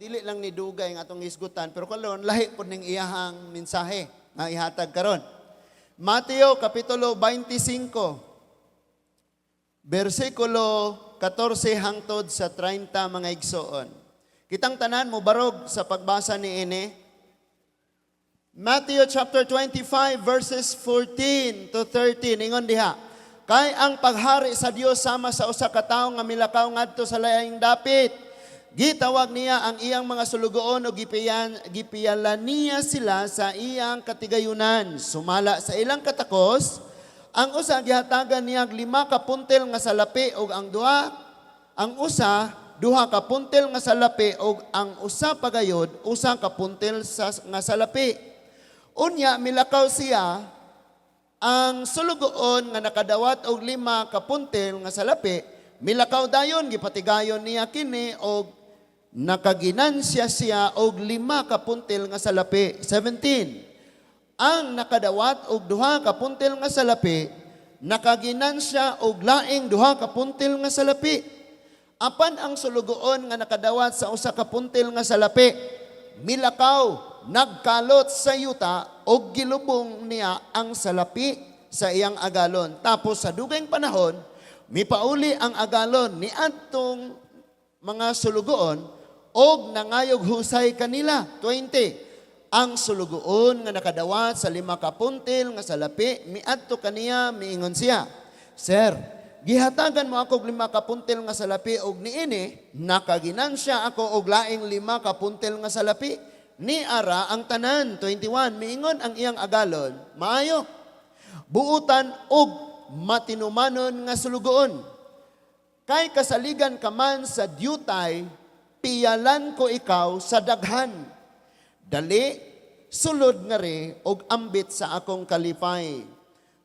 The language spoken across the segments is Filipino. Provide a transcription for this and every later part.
dili lang ni dugay nga atong isgutan, pero kalon lahi pud ning iyahang mensahe nga ihatag karon. Mateo kapitulo 25 versikulo 14 hangtod sa 30 mga igsoon. Kitang tanan mo barog sa pagbasa ni ini. Matthew chapter 25 verses 14 to 13 ingon diha. Kay ang paghari sa Dios sama sa usa ka tawo nga milakaw ngadto sa laing dapit. Gitawag niya ang iyang mga sulugoon o gipiyalan niya sila sa iyang katigayunan. Sumala sa ilang katakos, ang usa gihatagan niya 5 ka puntel nga salapi ug ang usa 2 ka puntel nga salapi ug ang usa pagayod 1 ka puntel nga salapi. Unya milakaw siya ang sulugoon nga nakadawat og 5 ka puntel nga salapi, milakaw dayon gipatigayon niya kini og nakaginansya siya og 5 ka puntel nga salapi. 17. Ang nakadawat og 2 ka puntel nga salapi, nakaginansya og laing 2 ka puntel nga salapi. Apan ang sulugoon nga nakadawat sa 1 ka puntel nga salapi, milakaw, nagkalot sa yuta og gilubong niya ang salapi sa iyang agalon. Tapos sa dugayng panahon, mipauli ang agalon ni adtong mga sulugoon og nangayog husay kanila. 20. Ang sulugoon nga nakadawat sa 5 ka puntel nga salapi, miadto kaniya, miingon siya, Sir, gihatagan mo ako og 5 ka puntel nga salapi og niini, nakaginansya ako og laing 5 ka puntel nga salapi. Ni ara ang tanan. 21. Miingon ang iyang agalon, maayo, buutan og matinumanon nga sulugoon. Kay kasaligan ka man sa diyutay, piyalan ko ikaw sa daghan. Dali, sulod nga re, og ambit sa akong kalipay.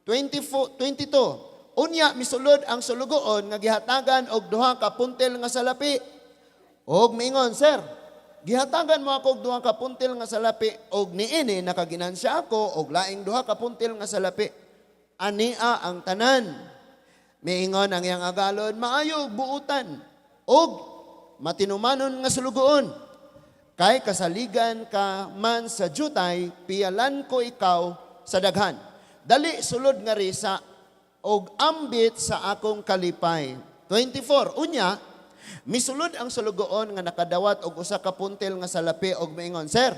22. Unya, misulod ang sulugoon nga gihatagan og 2 ka puntel nga salapi. Og miingon, Sir, gihatagan mo ako og 2 ka puntel nga salapi, og niini nakaginansya ako og laing 2 ka puntel nga salapi. Ania ang tanan. Miingon ang iyang agalon, maayo buutan og matinumanon nga sulugoon. Kay kasaligan ka man sa jutay, piyalan ko ikaw sa daghan. Dali sulod nga risa og ambit sa akong kalipay. 24. Unya, misulod ang sulugoon nga nakadawat og 1 ka puntel nga salapi og miingon, Sir,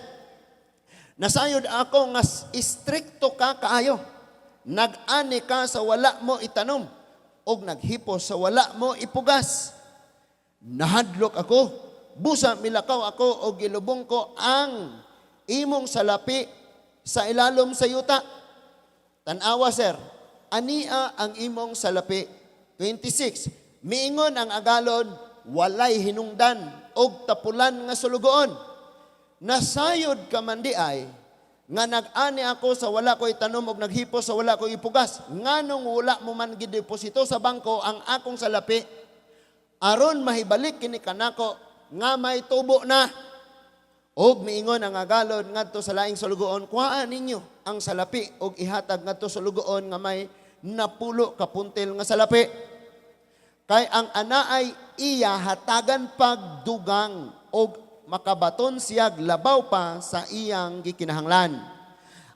nasayod ako nga istrikto ka kaayo. Nag-ani ka sa wala mo itanom og naghipos sa wala mo ipugas. Nahadlok ako, busa milakaw ako o gilubong ko ang imong salapi sa ilalom sa yuta. Tanawa, Sir, ania ang imong salapi. 26. Miingon ang agalon, walay hinungdan og tapulan nga sulugoon. Nasayod ka man di ay, nga nag-ani ako sa wala ko itanom og naghipos sa wala ko ipugas. Nganong wala mo man gideposito sa bangko ang akong salapi, aron mahibalik kini kanako nga may tubo na. Og miingon ang agalon ngadto sa laing sulugoon, kuhaan ninyo ang salapi og ihatag ngadto sa sulugoon nga may napulo ka puntel nga salapi. Kay ang anaay iya hatagan pagdugang og makabaton siyag labaw pa sa iyang gikinahanglan.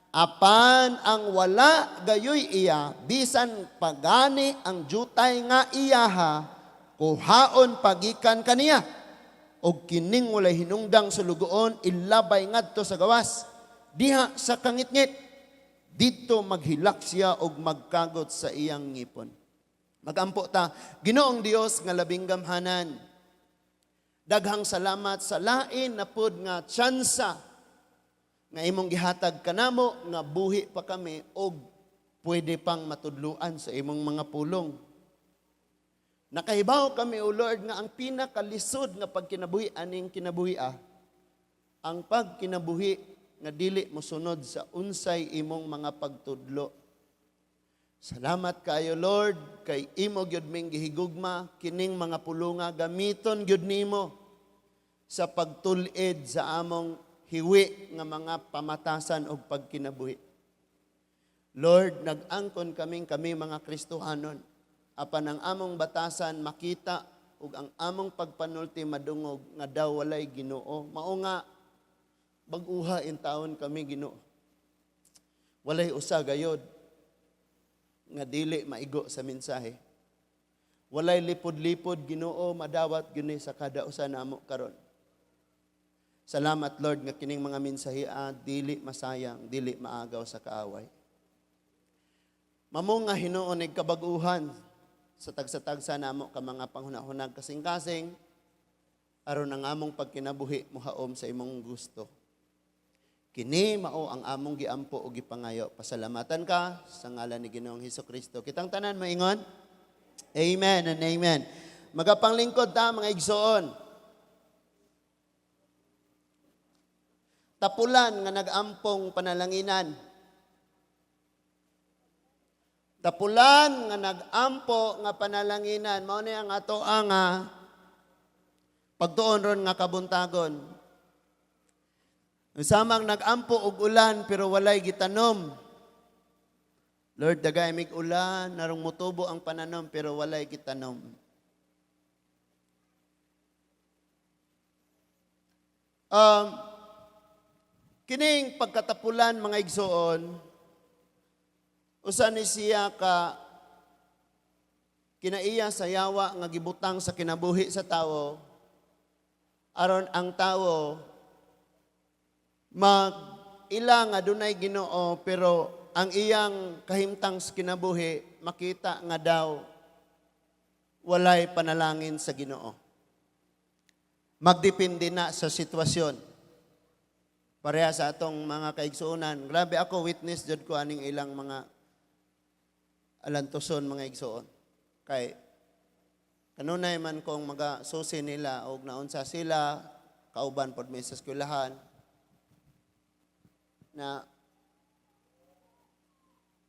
Apan ang wala gayoy iya, bisan pagani ang jutay nga iyaha, kuhaon pagikan kaniya. Og kining walay hinungdang sulugoon, ilabay ngadto sa gawas. Diha sa kangitngit, dito maghilak siya og magkagot sa iyang ngipon. Magampo ta, Ginoong Dios nga labing gamhanan, daghang salamat sa lain na pud nga tsansa nga imong gihatag kanamo nga buhi pa kami og pwede pang matudluan sa imong mga pulong. Nakahibaw kami, O Lord, nga ang pinakalisod nga pagkinabuhi aning kinabuhi ang pagkinabuhi nga dili mosunod sa unsay imong mga pagtudlo. Salamat kayo, Lord, kay imo gyud ming gihigugma kining mga pulonga gamiton gyud nimo sa pagtul-id sa among hiwi nga mga pamatasan og pagkinabuhi. Lord, nag-angkon kami mga Kristohanon, apan ang among batasan makita ug ang among pagpanulti madungog nga daw walay Ginoo. Mao nga bag-uha in taon kami Ginoo. Walay usa gayod nga dili maigo sa mensahe. Walay lipod-lipod Ginoo madawat gini sa kada usa namo karon. Salamat Lord nga kining mga mensahea dili masayang, dili maagaw sa kaaway. Mamo nga Hinuon ig kabag-uhan sa tagsa-tagsa namo ka mga panghunahunag kasing-kasing aron ang among pagkinabuhi mohaom sa imong gusto. Kini mao ang among giampo o gipangayo. Pasalamatan ka sa ngalan ni Ginoong Hesukristo. Kitang tanan maingon. Amen and amen. Magapanglingkod ta mga igsoon. Tapulan nga nagampong panalanginan. Tapulan nga nagampo nga panalanginan. Mao ni ang ato ang pagtuon ron nga kabuntagon. Samang nagampo og ulan pero walay gitanom. Lord, dagay mig ulan, narong mutubo ang pananom pero walay gitanom. Kining pagkatapulan mga igsoon, usa ni siya ka kinaiya sa yawa nga gibutang sa kinabuhi sa tawo aron ang tawo mag-ila nga dunay Ginoo pero ang iyang kahimtang sa kinabuhi makita nga daw walay panalangin sa Ginoo. Magdepende na sa sitwasyon. Pareha sa atong mga kaigsuonan. Grabe ako witness jud ko aning ilang mga alantoson mga igsuon. Kay kanunay man kong magasusi nila og naunsa sila kauban pod may sa eskwelahan na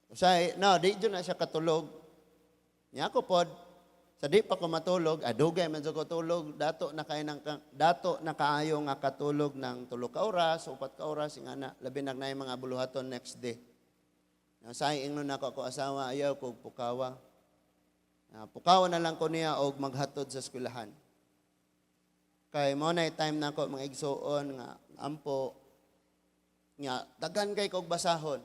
usay no di jud na siya katulog niya ako pod sa di pa ko matulog adugay man ko tulog dato na kaayo nga katulog ng 3 ka oras 4 ka oras ingana labi nagnay mga buluhaton next day say ingnon nako ako asawa ayaw ko pukawa pukawa na lang ko niya og maghatod sa eskwelahan kay mo na time nako mga igsuon nga ampo nga daghan kay kog basahon.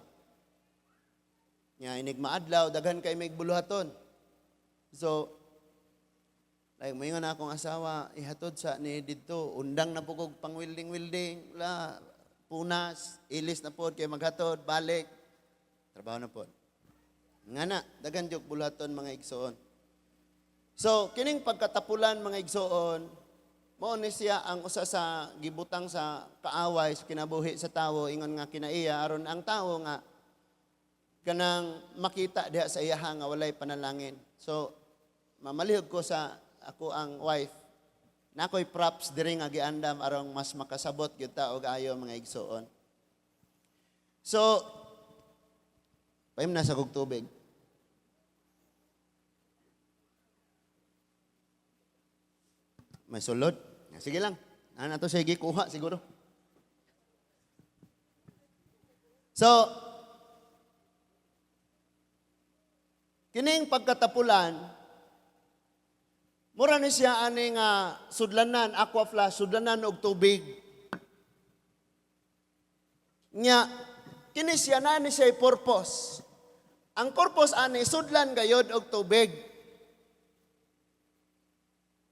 Nga inig maadlaw daghan kay may buluhaton. So like moingon akong asawa ihatod sa ni didto undang na po kog pangwilding-wilding la punas ilis na pod kay maghatod balik trabaho na pod. Ngana daghan jog buluhaton mga igsoon. So kining pagkatapulan mga igsoon mao ni siya ang usa sa gibutang sa kaaway sa kinabuhi sa tawo ingon nga kinaiya aron ang tawo nga kanang makita diha sa iyaha nga walay panalangin. So mamalihog ko sa ako ang wife nakoy props diri nga giandam aron mas makasabot gyud ta og ayo mga igsoon. So paim na sa kog tubig. May sulod. Sige lang. Ano to sige kuha siguro. So, kining pagkatapulan, mura ni siya aning sudlanan, aqua flash, sudlanan og tubig. Nya, kini siya na ni siya purpose. Ang purpose ani, sudlan gayod og tubig.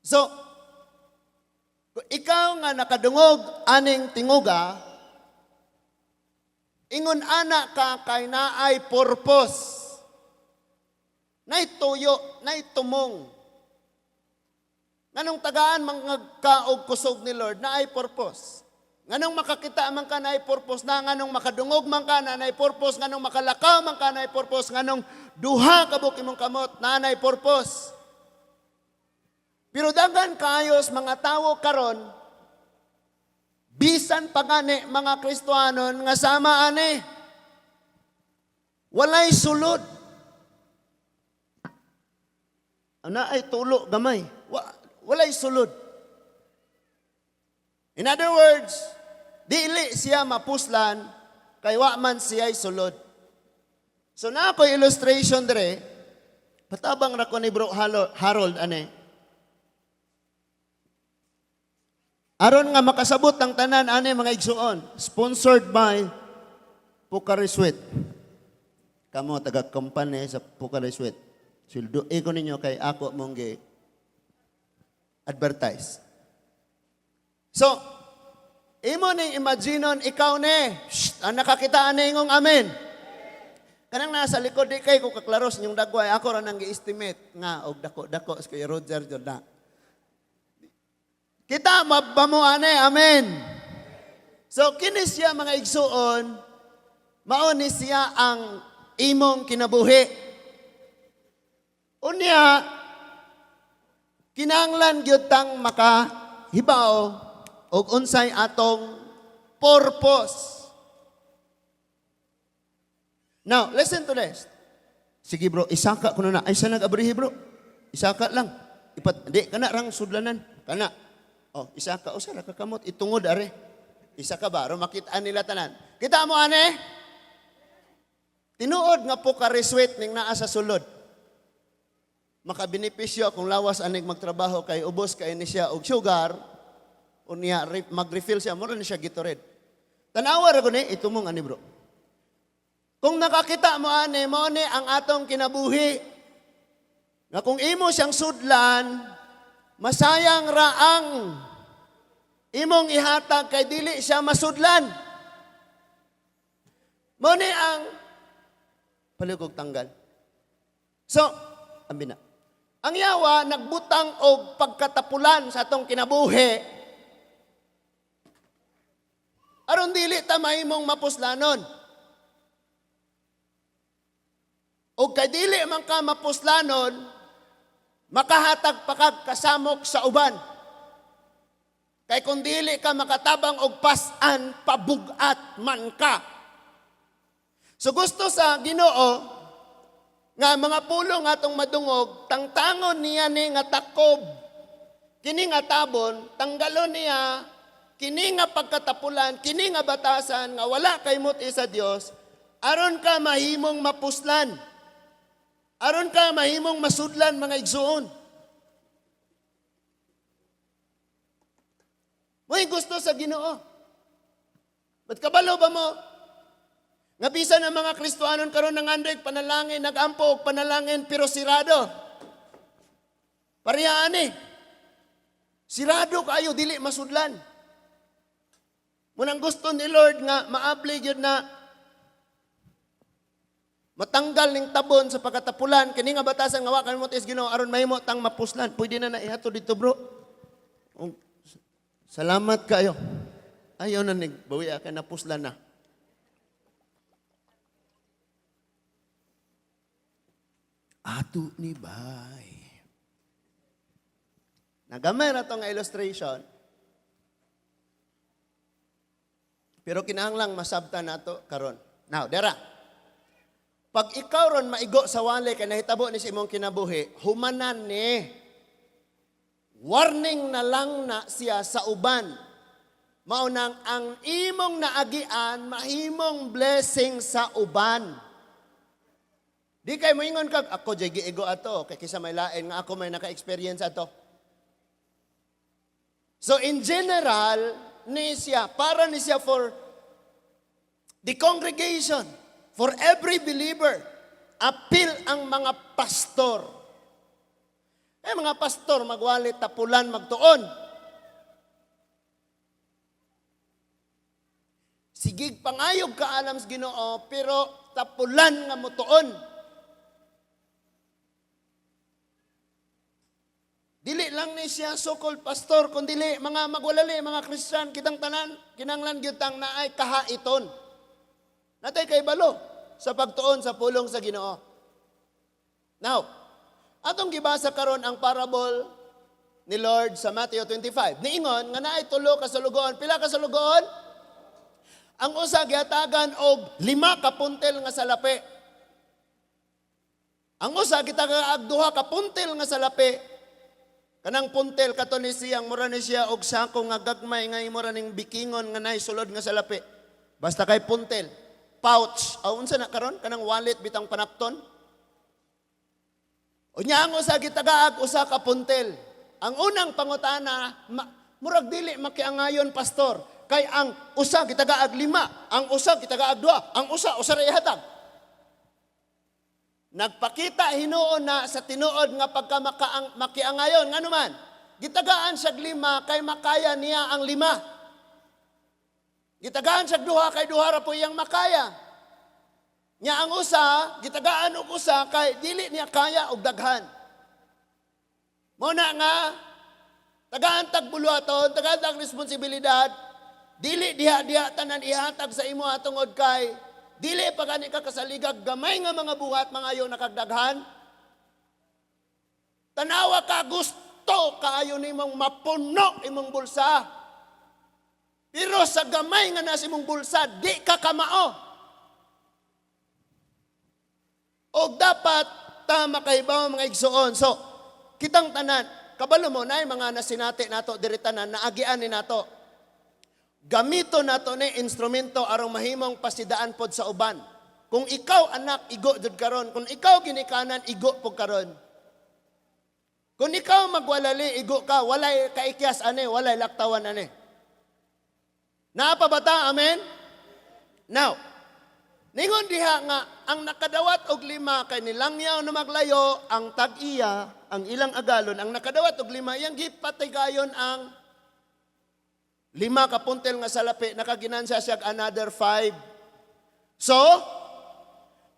So, ikaw nga nakadungog aning tinguga, ingon ana ka kay naay purpose. Nay tuyo, nay tumong. Nganong tagaan mangagka og kusog ni Lord naay purpose. Nganong makakita man ka naay purpose na nganong makadungog man ka na naay purpose, nganong makalakaw man ka naay purpose, nganong duha ka buki mong kamot na naay purpose. Pero daghan kayos mga tawo karon bisan pagani mga Kristohanon nga sama ani walay sulod. Ana ay tulo gamay. Walay sulod. In other words, dili siya mapuslan kay wa man siya sulod. So na ako illustration dire patabang ra ko ni Bro Harold ani. Aron nga makasabot ang tanan ani mga igsuon, sponsored by Pocari Sweat. Kamo taga-company sa Pocari Sweat. Sildo ko ninyo kay ako mong advertise. So, imo ning imaginon ikaw ni, ang nakakitaan ni ingong amen. Kanang nasa likod di kay ko kaklaros yung dagway, ako ra nang gi-estimate nga og dako-dako sa kay Roger Jordan. Kita mabamuan amen. So kini siya mga igsuon, mao ni siya ang imong kinabuhi. Unya kinahanglan gyud tang makahibaw og unsay atong purpose. Now, listen to this. Sige bro, isaka ko na. Ay, sa nag-abrihi bro. Isaka lang. Di, kana rang sudlanan. Kana. Oh, isaka. O, sara kakamot. Itungod, are. Isaka ba? Makitaan nila tanan. Kita mo, ane? Tinuod nga po ka-resweet ning naa sa sulod. Makabenepisyo kung lawas anig magtrabaho kay ubos kay ni siya og sugar o niya mag-refill siya. Mura ni siya Gatorade. Tanawa ra ko ni, ito mong ani bro. Kung nakakita mo ani, mo ni ang atong kinabuhi. Nga kung imo siyang sudlan, masayang raang imong ihatag kay dili siya masudlan. Mo ni ang paligog tanggal. So, ambina. Ang yawa nagbutang og pagkatapulan sa atong kinabuhi. Aron dili ta mahimong mapuslanon. O kay dili man ka mapuslanon, makahatag pa kag kasamok sa uban. Kay kung dili ka makatabang og pasan, pabugat man ka. So gusto sa Ginoo nga mga pulong atong madungog, tangtangon niya ni nga takob, kini nga tabon, tanggalon niya, kini nga pagkatapulan, kini nga batasan, nga wala kay muti sa Dios, aron ka mahimong mapuslan. Aron ka mahimong masudlan mga igsuon. Mo'y gusto sa Ginoo. Ba't kabalo ba mo? Nga bisan ang mga Kristohanon karon nangandig panalangin, nagampo og panalangin pero sirado. Parehaan Sirado kayo dili masudlan. Munang gusto ni Lord nga maabli gyud na matanggal ning tabon sa pagkatapulan, kini nga batasan nga wa kan mo tis Ginoo aron mahimo tang mapuslan. Pwede na ihato dito bro. Salamat kayo. Ayaw na ning bawi ka na puslan na. Ato ni bay. Nagamay na to nga illustration. Pero kinahanglang masabtan nato karon. Now, dera. Pag ikaw ron maigo sa wali kay nahitabo ni sa imong kinabuhi, humanan ni. Warning na lang na siya sa uban. Maunang ang imong naagian, mahimong blessing sa uban. Di kay moingon kag ako jay giigo ato kay kisa may lain nga ako may naka-experience ato. So in general, ni siya para ni siya for the congregation. For every believer, appeal ang mga pastor. Mga pastor, magwalit, tapulan, magtuon. Sigig pangayog ka alam sa Ginoo, pero tapulan nga mutuon. Dili lang ni siya so-called pastor, kundi mga magwalali, mga Christian, kitang tanan, kinanglan gyutang naay kahaiton. Natay kay balo sa pagtuon sa pulong sa Ginoo. Now, atong gibasa karon ang parable ni Lord sa Matthew 25. Niingon nga naay tulo ka salugoon. Pila ka salugoon? Ang usa gihatagan og 5 ka puntel nga salapi. Ang usa gitagaag 2 ka puntel nga salapi. Kanang puntel kato ni siyang mura ni siya og sako nga gagmay nga mura ning bikingon nga naay sulod nga salapi. Basta kay puntel. Pouch. Unsa na karon kanang wallet bitang panapton. Unya ang usa gitagaag usa ka puntel. Ang unang pangutana, Murag dili makiangayon, pastor. Kay ang usa gitagaag 5, ang usa gitagaag 2, ang usa ra ihatag. Nagpakita hinuon na sa tinuod nga pagka makiangayon ngano man. Gitagaan siya 5 kay makaya niya ang 5. Gitagaan siya 2 kay 2 ra po iyang makaya. Nya ang usa gitagaan og usa kay dili niya kaya og daghan. Mao na nga tagaan tag buluhaton, tagaan tag responsibilidad, dili diha tanan ihatag sa imo tungod kay dili pa gani ka kasaligag gamay nga mga buhat mga ayo nakagdaghan. Tanawa ka gusto kaayo nimong mapuno imong bulsa. Pero sa gamay nga nasa imong bulsa, di ka kamao. O dapat tama kahibaw mga igsuon. So, kitang tanan, kabalo mo na mga nasinati nato diritanan, naagian ni nato. Gamito nato ni instrumento arong mahimong pasidaan pod sa uban. Kung ikaw anak, igo jud karon. Kung ikaw ginikanan, igo pod karon. Kung ikaw magwalali, igo ka. Walay kaikyas ane, walay laktawan ane. Naapa ba ta? Amen? Now, ningon diha nga, ang nakadawat og 5 kay nilangyaw na maglayo, ang tag-iya, ang ilang agalon, ang nakadawat og 5, iyang gipatigayon ang 5 kapuntel nga salapi, nakaginansya siya another 5. So,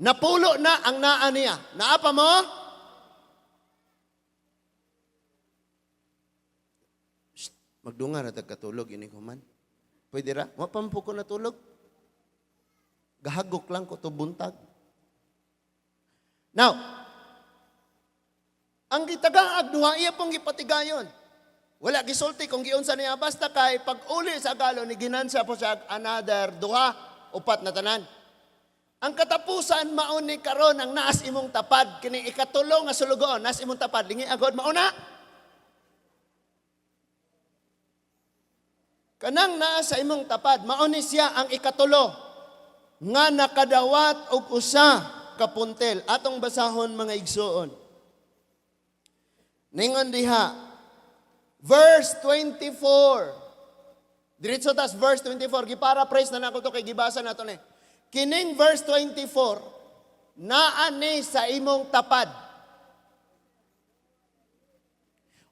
napulo na ang naa niya. Naapa mo? Magdunga na tagkatulog, ini ko man. Pwede ra? Mapampo ko natulog. Gahagok lang ko to buntag. Now, ang gitagaag duha iya pong gipatigayon. Wala gisulti kung giunsa niya basta kay pag uli sa galon ni ginansya po siya another 2, 4 na tanan. Ang katapusan maun ni karon ang naas imong tapad kini ikatulo nga sulugon naas imong tapad lingi agod mauna. Kanang naa sa imong tapad maun ni siya ang ikatulo nga nakadawat og usa ka puntel. Atong basahon mga igsuon. Ningon diha, verse 24. Diretso tas verse 24. Giparaphrase na nako to kay gibasa nato ni. Kining verse 24, naa ni sa imong tapad.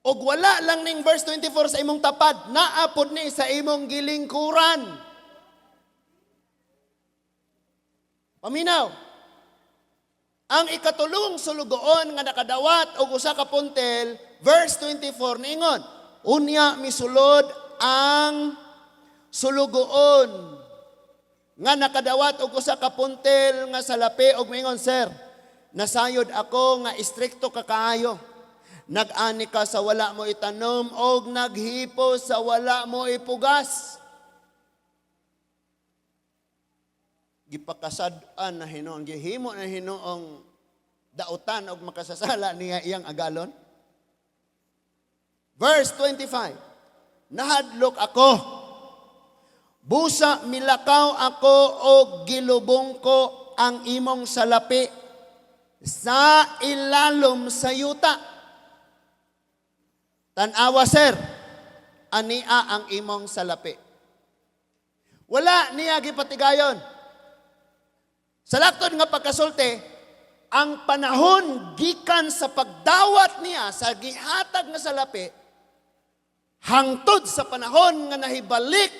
Og wala lang ning verse 24 sa imong tapad, naapod ni sa imong gilingkuran. Paminaw. Ang ikatulong sulugoon nga nakadawat og usa ka puntel, verse 24 ningon, unya misulod ang sulugoon nga nakadawat og usa ka puntel nga salapi og mingon, sir, nasayod ako nga istrikto ka kaayo. Nag-ani ka sa wala mo itanom og naghipo sa wala mo ipugas. Gipakasad-an na hinuong, gihimo na hinuong dautan og makasasala niya iyang agalon. Verse 25, nahadlok ako, busa milakaw ako og gilubong ko ang imong salapi sa ilalom sa yuta. Tanawa, sir, ania ang imong salapi. Wala niya gipatigayon. Sa laktod nga pagkasulti, ang panahon gikan sa pagdawat niya sa gihatag nga salapi, hangtod sa panahon nga nahibalik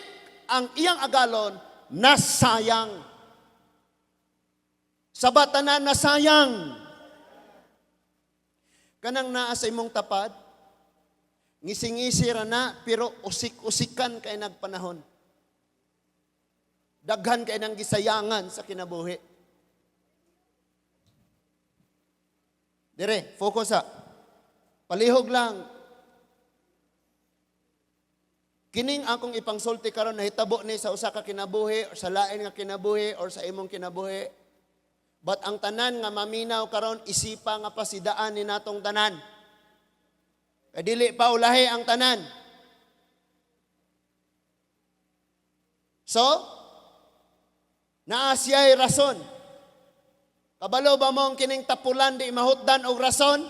ang iyang agalon, nasayang. Sa batanan nasayang. Kanang naa sa imong tapad, ngisi-ngisi ra na, pero usik-usikan kay nagpanahon. Daghan kay nang gisayangan sa kinabuhi. Dire, focus ha. Palihog lang. Kining akong ipangsulti karon nahitabo ni sa usa ka kinabuhi, or sa lain nga kinabuhi, or sa imong kinabuhi. But ang tanan nga maminaw karon isipa nga pasidaan ni natong tanan. Kay dili pa ulahi ang tanan. So, naa siya'y rason. Kabalo ba mong kining tapulan di mahutdan og rason?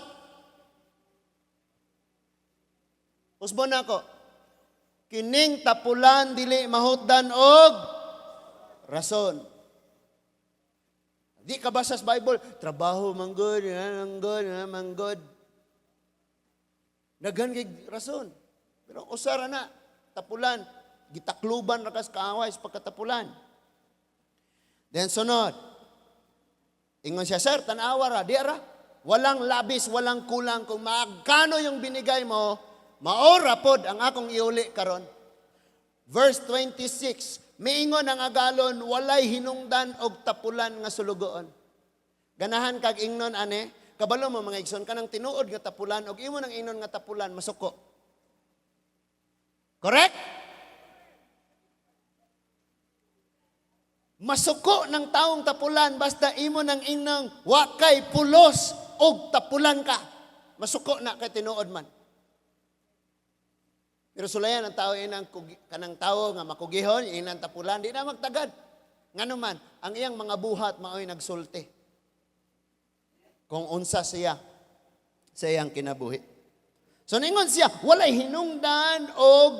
Usbon ako. Kining tapulan dili mahutdan og rason. Di ka basa sa Bible, trabaho manggod, manggod. Daghan kay rason. Pero usara na, tapulan, gitakluban ra kas kaaway sa pagkatapulan. Then sunod, ingon siya, sir, tanawa ra, di ra. Walang labis, walang kulang. Kung magkano yung binigay mo, maora pod ang akong iuli karon. Verse 26, miingon ang agalon, walay hinungdan og tapulan nga sulugoon. Ganahan kag ingnon ane, kabalo mo mga igsoon, kanang tinuod nga tapulan, og imo nang ingnon nga tapulan, masuko. Correct? Masuko ng taong tapulan, basta imo nang ingnon, wakay pulos og tapulan ka. Masuko na kay tinuod man. Pero sulayan ang tao kanang tao nga makugihon, inang tapulan, di na magtagad. Ngano man, ang iyang mga buhat maoy nagsulti. Kung unsa siya sa iyang kinabuhi. So ningon siya, walay hinungdan og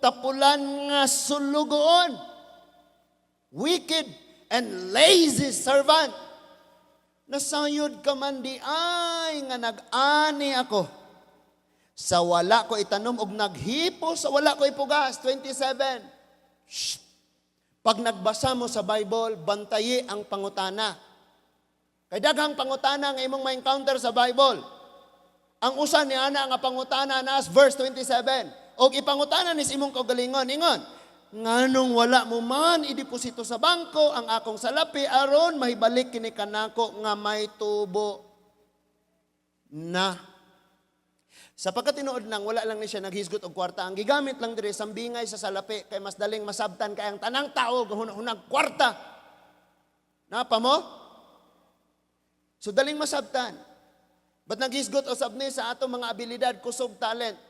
tapulan nga sulugoon. Wicked and lazy servant. Nasayod ka man di ay nga nag-ani ako. Sa wala ko itanom og naghipo, sa wala ko ipugas. 27. Shh. Pag nagbasa mo sa Bible, bantayi ang pangutana. Kay daghang pangutana nga imong ma-encounter sa Bible. Ang usa ni ana nga pangutana nas verse 27. Og ipangutana nis imong kaugalingon, ingon, nganong wala mo man ideposito sa bangko ang akong salapi aron mahibalik kini kanako nga may tubo na. Sa pagkatinuod nang wala lang ni siya naghisgot og kwarta, ang gigamit lang diri sambingay sa salapi kay mas daling masabtan kay ang tanang tao hunag kwarta. Napa mo? So daling masabtan. But naghisgot usab ni sa ato mga abilidad, kusog, talent.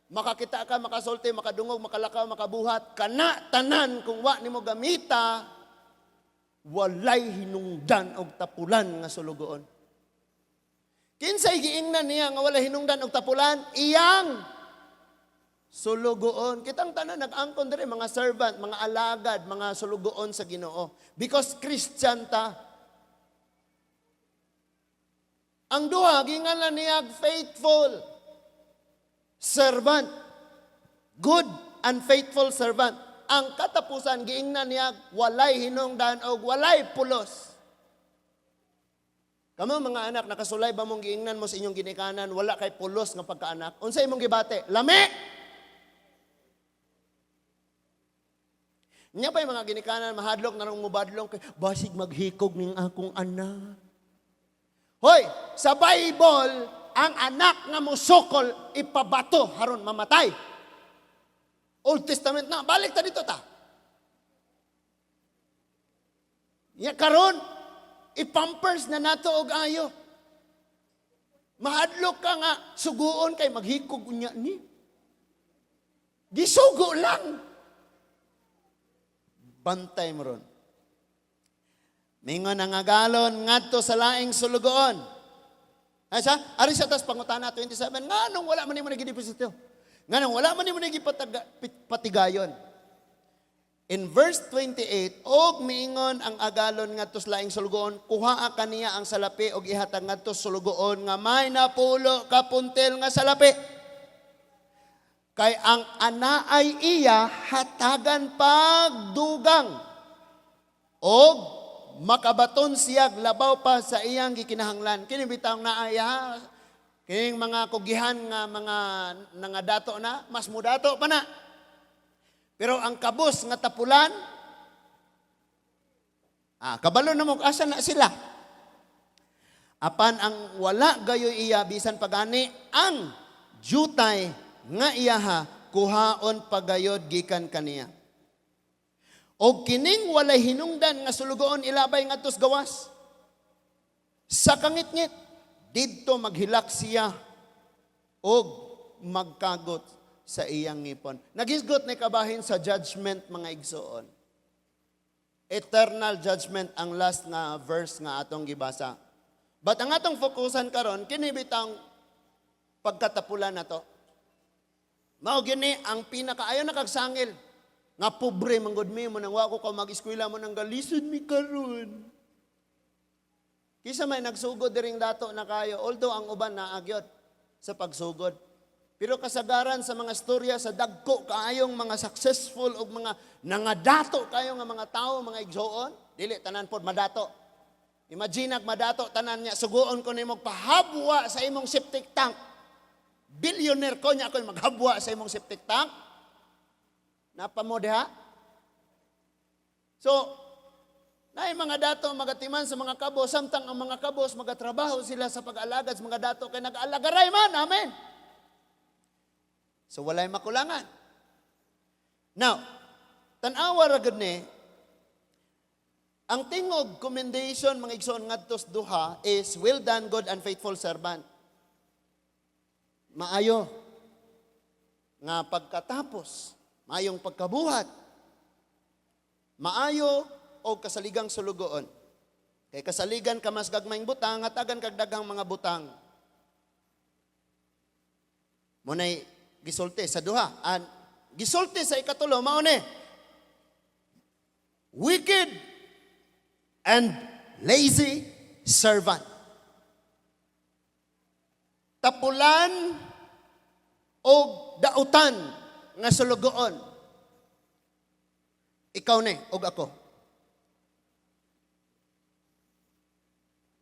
Makakita ka, makasulti, makadungog, makalakaw, makabuhat, kana tanan kung wa nimo gamita, walay hinungdan og tapulan nga sulugoon. Kinsay giingnan niya nga walay hinungdan og tapulan? Iyang sulugoon. Kitang tanan nag-angkon diri mga servant, mga alagad, mga sulugoon sa Ginoo. Because Christian ta. Ang duha gingalan niya faithful servant. Good and faithful servant. Ang katapusan, giingnan niya, walay hinungdan o walay pulos. Kamo mga anak, nakasulay ba mong giingnan mo sa inyong ginikanan, wala kay pulos nga pagkaanak? Unsa imong gibate? Lami! Nya pa yung mga ginikanan, mahadlok na nang mubadlong, kay basig maghikog ning akong anak. Hoy, sa Bible, ang anak nga musukol, ipabato, haron mamatay. Old Testament na, balik ta dito ta. Ya karon, ipampers na nato og ayo. Mahadlok ka nga, suguon kay maghikog unya ni. Gisugo lang. Bantay mo ron. Mingon ang agalon, ngadto sa laing sulugoon. Ay sa, ari sa tas pangutana 27, nganong wala man nimo nagideposito? Nganong wala man nimo nagipatigayon? In verse 28, og miingon ang agalon ngadto sa laing sulugoon, kuhaa kaniya ang salapi og ihatag ngadto sa sulugoon nga may napulo ka puntel nga salapi. Kay ang ana ay iya hatagan pagdugang og makabaton siyag labaw pa sa iyang gikinahanglan. Kini bitang naaya, kining mga kugihan nga mga nangadato na, mas mudato pa na. Pero ang kabus nga tapulan, kabalo na mo, asa na sila. Apan ang wala gayoy iya, bisan pagani, ang jutay nga iyaha, kuhaon pagayod gikan kaniya. O kining walay hinungdan nga sulugoon ilabay ngadtos gawas. Sa kangitngit, didto maghilak siya og magkagot sa iyang ngipon. Nagisgot ni kabahin sa judgment mga igsoon. Eternal judgment ang last nga verse nga atong gibasa. But ang atong fokusan karon kini bitang pagkatapulan nato. Mao gini ang pinakaayo na kagsangil. Nga pobre manggod mi mo nang wa ko mag-eskwela mo nang galisod mi karon. Kisa may nagsugod diring dato na kayo, although ang uban naagyot sa pagsugod. Pero kasagaran sa mga storya sa dagko kaayong mga successful o mga nangadato kayo nga mga tao, mga igsoon, dili tanan pod madato. Imagine madato tanan niya suguon ko nimo pahabwa sa imong septic tank. Billionaire ko niya ako maghabwa sa imong septic tank. Napamo diha? So, naay mga dato magatiman sa mga kabos, samtang ang mga kabos magatrabaho sila sa pag-alagad sa mga dato kay nag-alagaray man, amen. So walay makulangan. Now, tan-awa ra gud ni ang tingog commendation mga igsoon ngadto sa duha is well done good and faithful servant. Maayo nga pagkatapos, maayong pagkabuhat, maayo o kasaligang sulugoon. Kay kasaligan ka mas gagmayng butang, hatagan kag daghang mga butang. Munay gisulti sa duha. Gisulti sa ikatulo, mao ni wicked and lazy servant. Tapulan o dautan nga sulugoon. Ikaw ni og ako.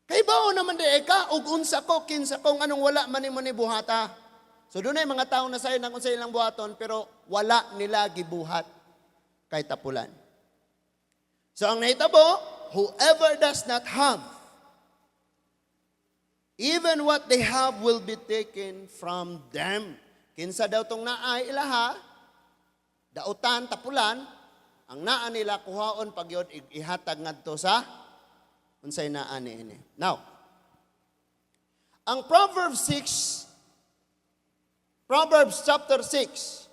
Kay bao naman di ka og unsa ko kinsa kong anong wala man nimo ni buhata. So dunay mga tawo na sayo nang unsa ilang buhaton pero wala nila gibuhat kay tapulan. So ang nahitabo, whoever does not have, even what they have will be taken from them. Kinsa daw tong naay ilaha, dautan, tapulan, ang naa nila kuhaon pagyod ihatag ngadto sa unsay naa niini. Now, ang Proverbs chapter 6,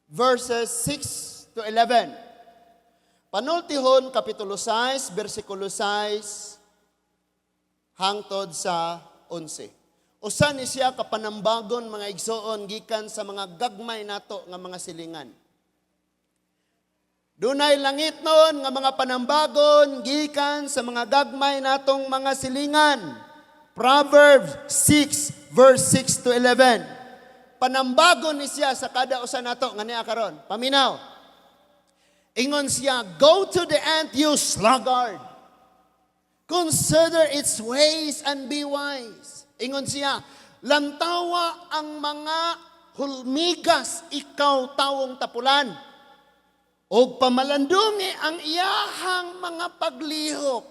verses 6 to 11. Panultihon, kapitulo 6, versikulo 6, hangtod sa 11. Usa ni siya kapanambagon mga igsoon gikan sa mga gagmay nato nga mga silingan. Dunay langit noon nga mga panambagon gikan sa mga gagmay natong mga silingan. Proverbs 6 verse 6 to 11. Panambagon ni siya sa kada usa nato nga niya karon. Paminaw. Ingon siya, go to the ant, you sluggard. Consider its ways and be wise. Ingon siya, lantawa ang mga hulmigas, ikaw tawong tapulan. O pamalandungi ang iyahang mga paglihok,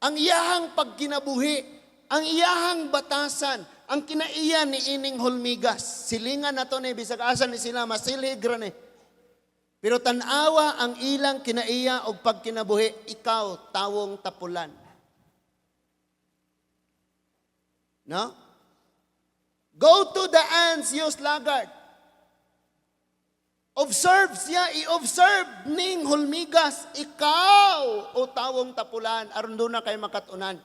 ang iyahang pagkinabuhi, ang iyahang batasan, ang kinaiyan ni ining hulmigas. Silingan na to ni, bisag asa ni sila, masilig ni. Pero tanawa ang ilang kinaiya o pagkinabuhi, ikaw tawong tapulan. No? Go to the ants, you sluggard. Observe siya, i-observe ning hulmigas, ikaw o tawong tapulan, aron doon na kayo makatunan.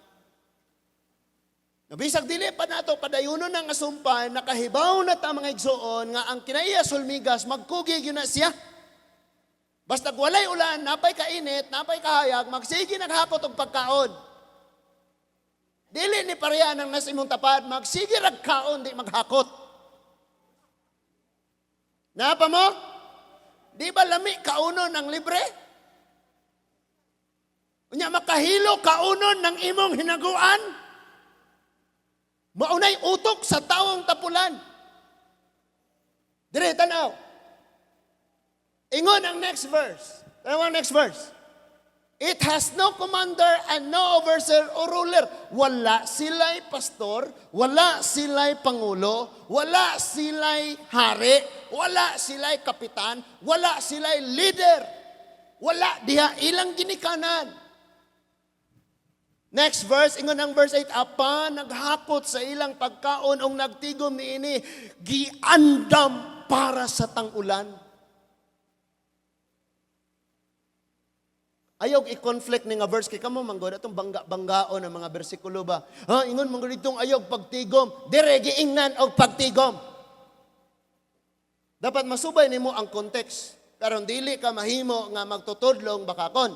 Nabisag dili pa nato padayunon ng asumpay, nakahibaw na ta mga igsoon, nga ang kinaiya hulmigas, magkugig yun na siya. Basta walay ulan, napay kainit, napay kahayag, magsige naghakot og pagkaon. Dili ni pareha ng nasimong tapad, magsige ragkaon, di maghakot. Napa mo? Di ba lami kaunon ng libre? Unya makahilo kaunon ng imong hinaguan? Maunay utok sa tawong tapulan. Dire, tanaw. Ingon ang next verse. Tanaw ang next verse. It has no commander and no overseer or ruler. Wala sila'y pastor, wala sila'y pangulo, wala sila'y hari, wala sila'y kapitan, wala sila'y leader. Wala diha ilang ginikanan. Next verse, ingon ang verse 8, apa naghakot sa ilang pagkaon ong nagtigom niini, giandam para sa tang-ulan. Ayaw i-conflict ni nga verse kay kamo manggod atong bangga-banggaon ng mga bersikulo ba. Ha, ingon manggod itong ayaw pagtigom, dire giingnan og pagtigom. Dapat masubay nimo ang context. Karon dili ka mahimo nga magtutudlong bakakon.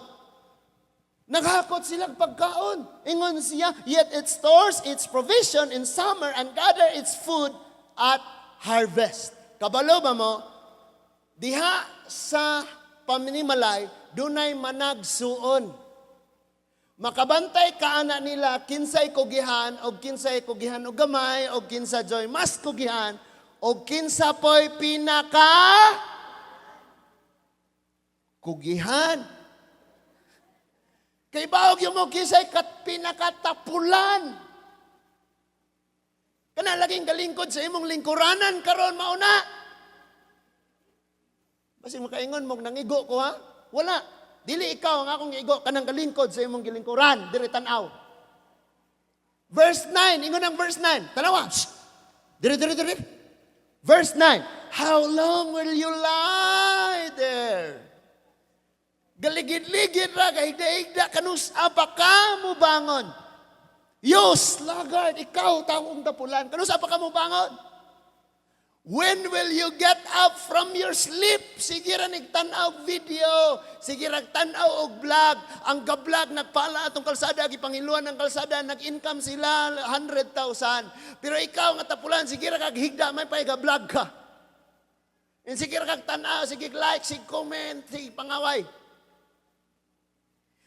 Naghakot silang pagkaon. Ingon siya, yet it stores its provision in summer and gather its food at harvest. Kabalo ba mo? Diha sa paminimalay, dunay managsuon. Makabantay ka ana nila, kinsay kugihan, o kinsay kugihan o gamay, o kinsa joy mas kugihan, o kinsa po'y pinaka kugihan. Kay baog yung mo kisay pinakatapulan. Kana laging galingkod sa imong lingkuranan karon mauna. Basi makaingon mo nangigo ko ha? Wala. Dili ikaw ang akong igo kanang galingkod sa imong gilingkuran. Diri tan-aw. Verse 9, ingon ang verse 9. Tanawa. Diri. Verse 9. How long will you lie there? Galigid-ligid ra kay daigda kanus apa ka mo bangon. Yos, lagard, ikaw taong tapulan. Kanus apa ka mo bangon? When will you get up from your sleep? Sige ra nigtan-aw video, sige ra tan-aw og vlog. Ang ga-vlog nagpala atong kalsada gipangiluan ng kalsada, nag-income sila 100,000. Pero ikaw nga tapulan, sige ra kag higda may pay ga-vlog ka. And sige ra kag tan-aw, sige like, sige comment, sige pangaway.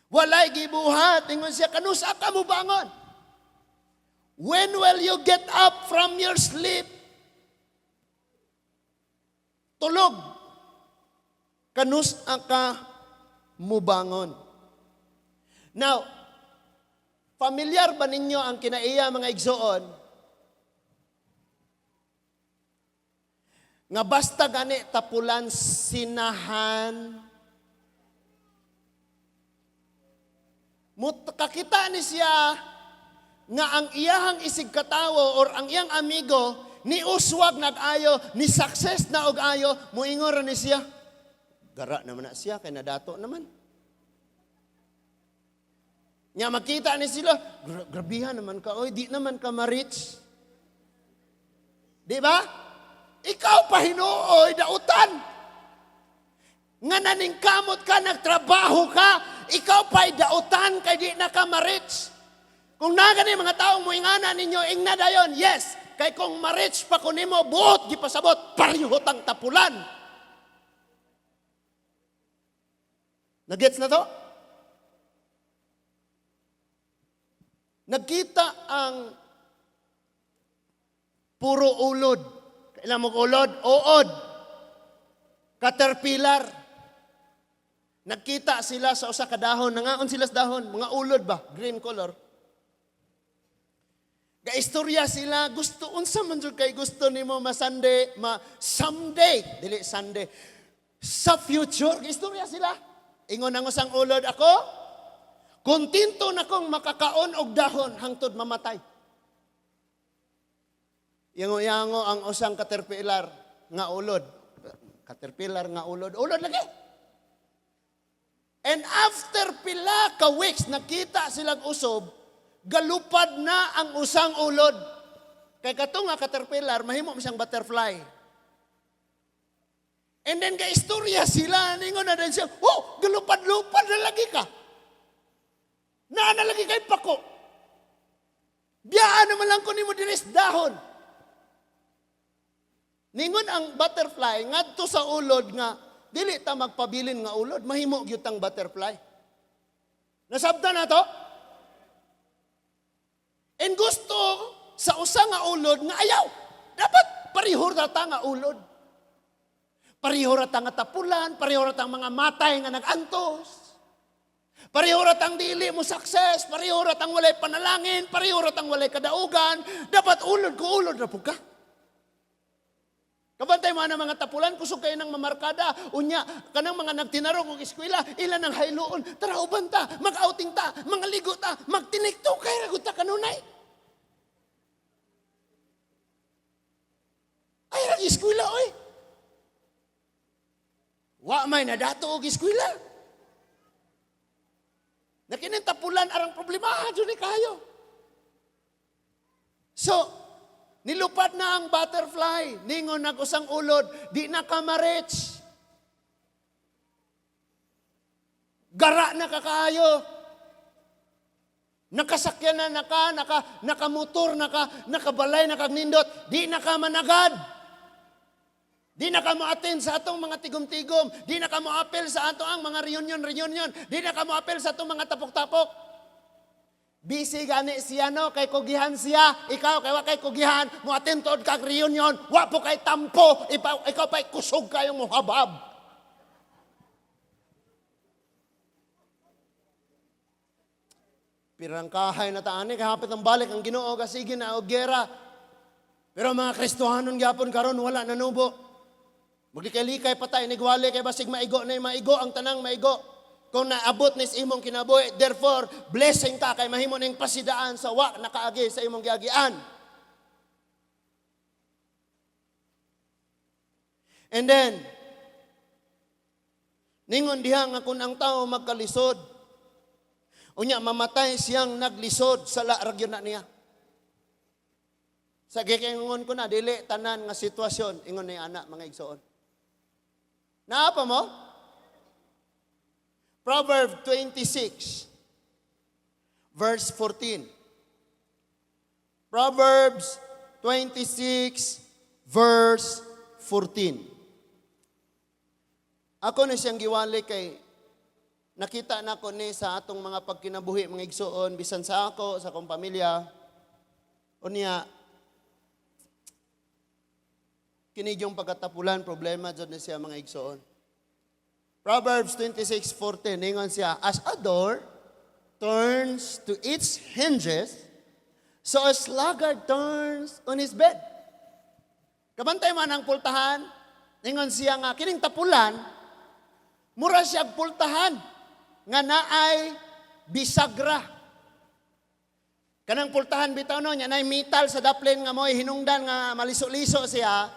Walay gibuhat. Ingon siya, kanusa ka mo bangon? When will you get up from your sleep? Tulog. Kanusa ka mo bangon? Now, familiar ba ninyo ang kinaiya mga igsoon? Nga basta gani tapulan sinahan, kakita ni siya nga ang iyahang isig katawo or ang iyang amigo ni uswag nag-ayo, ni success na og ayo, muingon ra ni siya. Gara naman na siya, kay nadato naman. Nga makita ni sila, grabihan naman ka, oy, di naman ka ma-rich. Di ba? Ikaw pa hinuoy, dautan. Nga naningkamot ka, nagtrabaho ka, ikaw pa'y dautan kay di na ka ma-rich. Kung nagani mga taong muingana ninyo, ingna dayon, yes. Kay kung ma-rich pa ko nimo, buot, gipasabot, parihot ang tapulan. Nagets na to? Nagkita ang puro ulod. Kailan mo ulod? Uod. Caterpillar. Nagkita sila sa usa ka dahon, nangaon sila sa dahon, mga ulod ba, green color. Gaistorya sila, gusto unsa man jud kay gusto nimo someday, dili Sunday. Sa future, gaistorya sila. Ingon ang usang ulod ako, kontento na kong makakaon og dahon hangtod mamatay. Yango-yango ang usang caterpillar nga ulod. Caterpillar nga ulod lagi. And after pila ka weeks, nakita silang usob, galupad na ang usang ulod. Kay kato nga caterpillar, mahimo siyang butterfly. And then gaistorya sila, ningon na din siya, oh, galupad-lupad na lagi ka. Na lagi kay pako. Biyaan naman lang ko ni mo dinis dahon. Ningon ang butterfly, ngadto sa ulod nga, dili ta magpabilin nga ulod, mahimo gyud tang butterfly. Nasabtan na to? And gusto sa usa nga ulod nga ayaw. Dapat parihor ta nga ulod. Parihor ta nga tapulan, parihor ta mga matay nga nagantos. Parihor ta dili mo success, parihor ta walay panalangin, parihor ta walay kadaugan. Dapat ulod ko ulod ra pud ka. Kabantay mo na mga tapulan, kusog kayo ng mamarkada. Unya, kanang mga nagtinarong og eskwela, ilan ang hayloon. Tara, uban ta, mag-outing ta, mga ligo ta, magtinikto kay ragot ta kanunay. Ay, rag-eskwela, oy. Wa may nadato og eskwela. Nakinintapulan arang problema, dyan kayo. So, nilupad na ang butterfly, ningon nag-usang ulod, di na ka ma-reach. Gara na kakaayo. Nakasakyan na nakamotor, nakabalay, nakagnindot, di na ka managad. Di na ka mo-attend sa atong mga tigom-tigom. Di na ka mo-apel sa atong mga reunion. Di na ka mo-apel sa atong mga tapok-tapok. Busy gani siya no, kay kugihan siya. Ikaw, kay kugihan, mo-attend tood kag reunion. Wa po kay tampo. Ikaw pa'y kusog kayong muhabab. Pirangkahay na taani, kahapit ang balik ang Ginoo, kasigi na og gera. Pero mga Kristohanon gyapon karon wala nanubo. Maglikay-likay patay, nigwali kay basig maigo na maigo, ang tanang maigo. Kung naabot nis imong kinabuhi, therefore, blessing ka kay mahimo ning pasidaan sa wa nakaagi sa imong giagian. And then, ningon diha nga kung ang tao magkalisod, unya mamatay siyang naglisod sa laragyon na niya. Sa gikingon ko na, dili tanan nga sitwasyon, ingon ni anak mga igsoon. Naapa mo? Proverbs 26, verse 14. Proverbs 26, verse 14. Ako na siyang giwali kay nakita na ko ni sa atong mga pagkinabuhi, mga igsoon, bisan sa ako, sa akong pamilya. Unya, kinig yung pagkatapulan, problema dyan na siya mga igsoon. Proverbs 26:14, ningon siya, as a door turns to its hinges, so a sluggard turns on his bed. Kabantay man ang pultahan, ningon siya nga, kining tapulan, mura siya pultahan, nga naay bisagra. Kanang pultahan bitaw no, nya naay metal sa daplin nga mo'y hinungdan nga maliso-liso siya,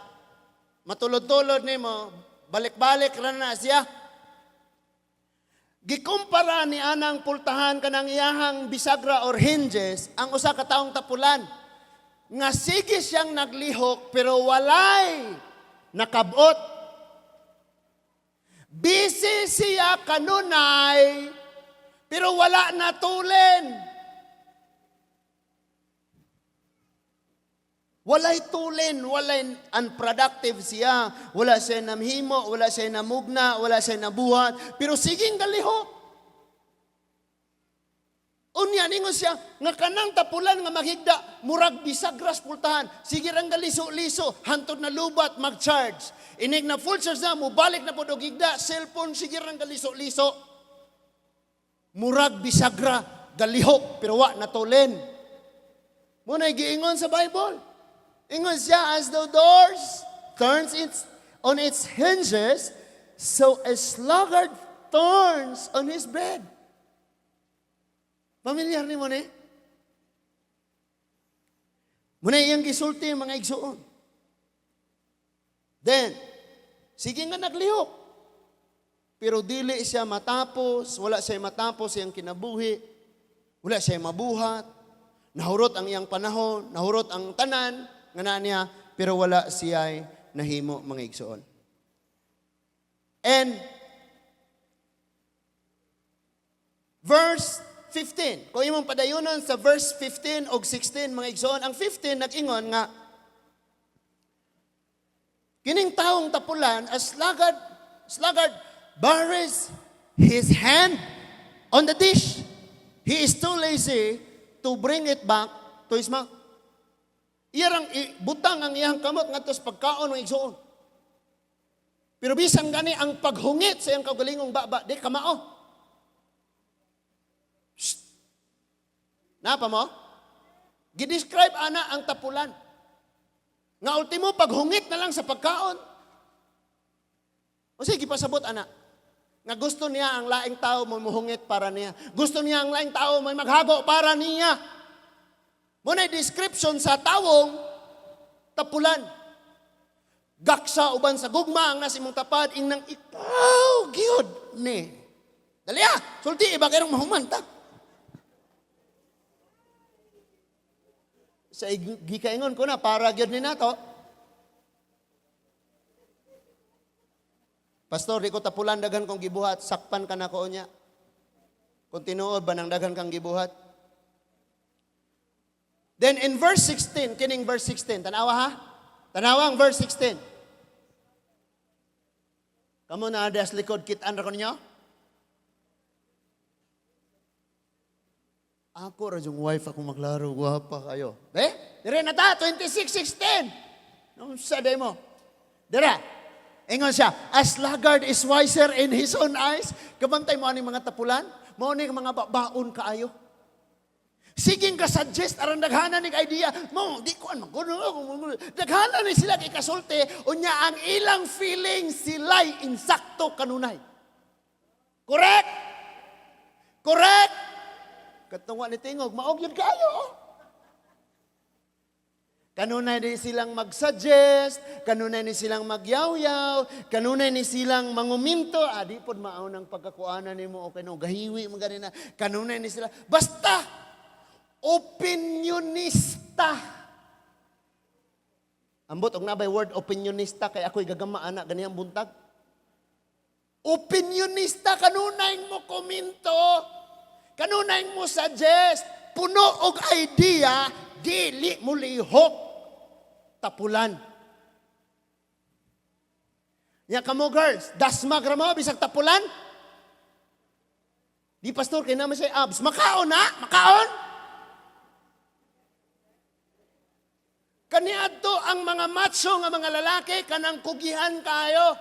matulod-tulod nimo, balik-balik ra na siya. Gikumpara ni anang pultahan kanang iyahang bisagra or hinges ang usa ka taong tapulan nga sige siyang naglihok pero walay nakabot. Busy siya kanunay pero wala natulen. Walay tulin, walay unproductive siya. Wala siya namhimo, wala siya namugna, wala siya nabuhat. Pero siging galihok. Unya, ningon siya, nga kanang tapulan nga maghigda, murag bisagras pultahan. Sige rang galiso-liso, hantod na lubat, mag-charge. Inig na full charge na, mubalik na po do higda, cellphone, sige rang galiso-liso. Murag bisagra, galihok, pero wa natulin. Muna'y giingon sa Bible. Ingon siya, as the doors turns on its hinges, so a sluggard turns on his bed. Pamilyar ni mo ni? Muna iyang gisulti mga igsuon. Then, sige nga naglihok. Pero dili siya matapos, wala siya matapos iyang kinabuhi, wala siya mabuhat, nahurot ang iyang panahon, nahurot ang tanan, nga na niya, pero wala siya'y nahimo mga igsoon. And verse 15, kung imong padayunon sa verse 15 o 16 mga igsoon, ang 15 nag-ingon nga, kining taong tapulan, as sluggard buries his hand on the dish. He is too lazy to bring it back to his mouth. Iyarang butang ang iyang kamot ngadto sa pagkaon ng igsoon. Pero bisan gani ang paghungit sa iyang kaugalingong baba, di kamao. Napa mo? Gidescribe ana ang tapulan. Nga ultimo paghungit na lang sa pagkaon. O sige, pasabot ana. Nga gusto niya ang laing tao mo muhungit para niya. Gusto niya ang laing tao may maghago para niya. Muna'y description sa tawong tapulan. Gaksa uban sa gugma ang nasimong tapad, inang ikaw, giyod ni. Dali sulti, iba kayong mahumanta. Sa gikaingon ko na, para gyud ni nato. Pastor, di ko tapulan daghan kong gibuhat, sakpan ka na ko niya. Kung tinuod ba ng daghan kang gibuhat? Then in verse 16, kining verse 16, tanawa ha? Tanawa ang verse 16. Kamu na adas likod, kitaan ra ko ninyo? Ako ra yung wife ako maglaro, guwapa kayo. Dire na ta, 26:16. Nung saday mo. Dire, ingon siya, as laggard is wiser in his own eyes. Kabantay mo aning mga tapulan, mo aning mga baon kaayo. Siging ka suggest aron daghanan ning idea mo di ko magkuno daghanan ni sila kay kasulti unya ang ilang feeling sila'y insakto kanunay. Correct? Correct? Katungwa ni tingog maog yun kayo. Kanunay ni silang mag-suggest, kanunay ni silang magyaw-yaw, kanunay ni silang manguminto, di pod mao nang pagkakuanan nimo okay no gahiwi mo ganina. Kanunay ni sila basta opinionista. Ambot og nabay word opinionista kay ako'y gagama ana ganiyang buntag. Opinionista kanunay mo komento, kanunay mo suggest, puno og idea, dili mo lihok tapulan. Ya kamo girls, dasma gra mo bisag tapulan? Di pastor kay naman siya abs. Makaon na, makaon. Kaniadto ang mga macho nga mga lalaki kanang kugihan kayo.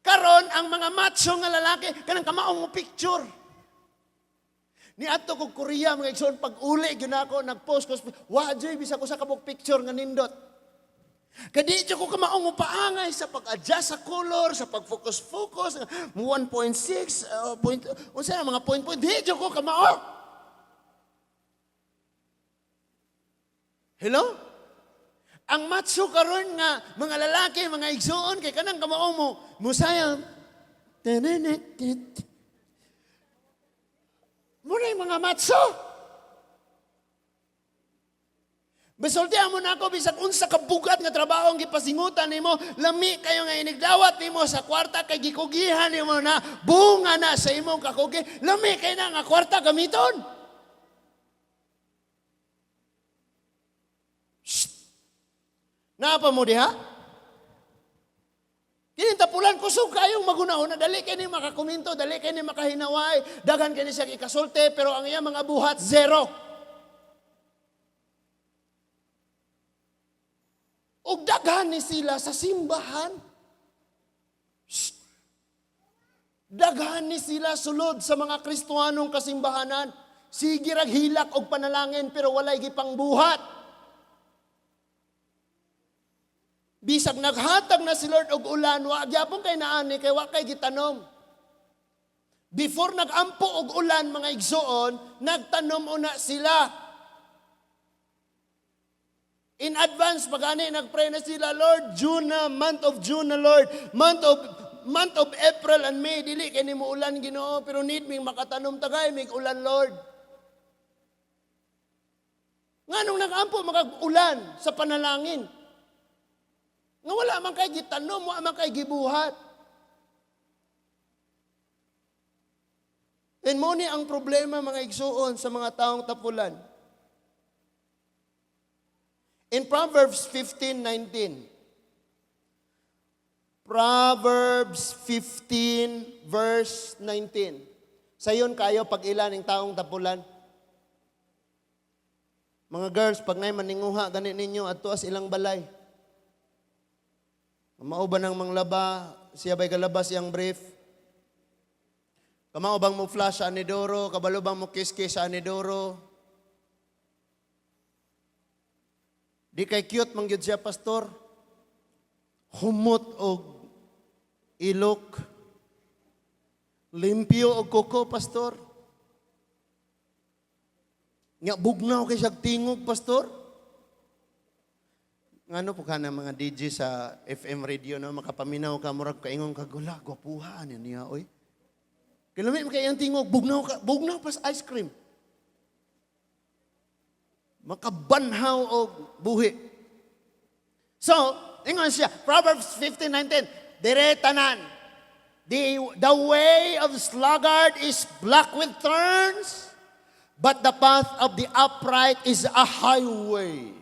Karon ang mga macho nga lalaki kanang kamaong mo picture. Niadto ko Korea mga igsoon pag uli gyud ako nagpost ko wa joy bisa ko sa kabuk picture nga nindot. Kadi ko kamaong mo paangay sa pag-adjust sa color, sa pag-focus 1.6 unsa mga point di ko kamaong. Hello? Ang macho karon nga mga lalaki, mga igsoon kay kanang kamaong mo musayang muna yung mga macho. Besultihan mo na ako bisag unsa ka bugat nga trabaho ang gipasingutan nimo, lami kayo nga inigdawat nimo sa kwarta kay gikugihan nimo na bunga na sa imong kakugi, lami kay na nga kwarta gamiton. Napa mo diha? Kinintapulan kusog kayong magunahon na dali kayo ni makakomento, dali kayo ni makahinaway, dagan kayo siya ikasolte, pero ang iyang mga buhat, zero. Ug daghan ni sila sa simbahan. Daghan ni sila sulod sa mga Kristohanong kasimbahanan. Sige rag hilak og panalangin, pero walay gipang buhat. Bisag naghatag na si Lord og ulan, wa gyapon kay naani kay wa kay gitanom. Before nagampo og ulan mga igsoon, nagtanom una sila. In advance pagani nagpray na sila, Lord, June na, month of June na Lord, month of April and May dili kay nimo ulan Ginoo, pero need ming makatanom tagay mig ulan Lord. Nganong nagampo mag-ulan sa panalangin? Nga wala man kay gitanom, wala man kay gibuhat. And mo ni ang problema mga igsuon sa mga taong tapulan. In Proverbs 15:19. Proverbs 15 verse 19. Sayon kayo pag ilan ng taong tapulan. Mga girls, pag nay maninguha gani ninyo adto as ilang balay. Mauban ng manglaba, siya ba'y galabas iyang brief? Kamao bang mo flash sa anidoro? Kabalo bang mo kiss-kiss sa anidoro? Di kay cute mangyud siya, pastor. Humot og ilok. Limpyo og kuko, pastor. Nga bugnaw kay siya tingog, pastor. Ngano po ka na mga DJ sa FM radio no makapaminaw ka murag kaingon ka gula gwapuhan niya oy. Kilami kay ang tingog bugnaw pas ice cream. makabanhaw og buhi. So, ingon siya, Proverbs 15:19, dire tanan, the way of sluggard is black with thorns, but the path of the upright is a highway.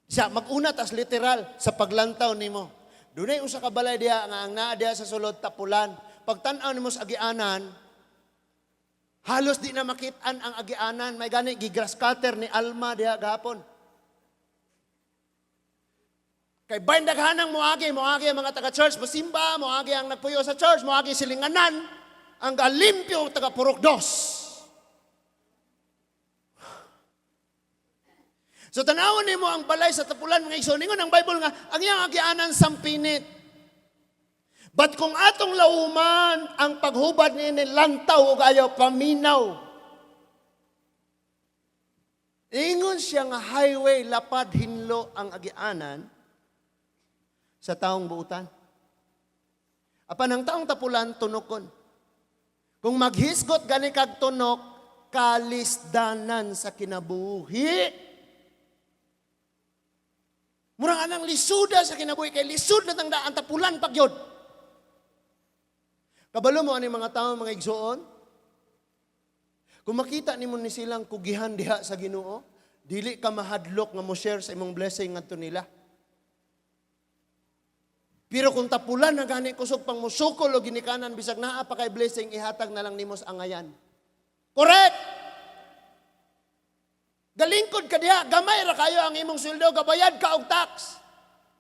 Siya, mag-una tas literal sa paglantaw nimo. Dunay usa ka balay diha nga ang naa diha sa sulod tapulan. Pag tan-aw nimo sa agianan, halos di na makit-an ang agianan. May gani gigrass cutter ni Alma diha gahapon. Kay bain daghanang moagi ang mga taga-church, masimba, moagi ang nagpuyo sa church, moagi silinganan, ang galimpyo taga-purokdos. So tanawon nimo ang balay sa tapulan mga igsoon, ningon ang Bible nga ang iyang agianan sampinit. But kung atong lauman ang paghubad ni lantaw ug ayaw paminaw. Ingon siya nga highway lapad hinlo ang agianan sa taong buutan. Apan ang taong tapulan tunokon. Kung maghisgot gani kag tunok, kalisdanan sa kinabuhi. Murang anang lisuda sa kinabuhi, kay lisud na tang daan tapulan pagyod. Kabalo mo ani mga tao mga igsoon? Kung makita nimo ni silang kugihan diha sa Ginoo, dili ka mahadlok nga mo share sa imong blessing ngadto nila. Pero kung tapulan na gani kusog pang musukol o ginikanan bisag naa pa kay blessing ihatag na lang nimo sa angayan. Correct. Galingkod ka diha, gamay ra kayo ang imong sweldo, gabayad ka og tax.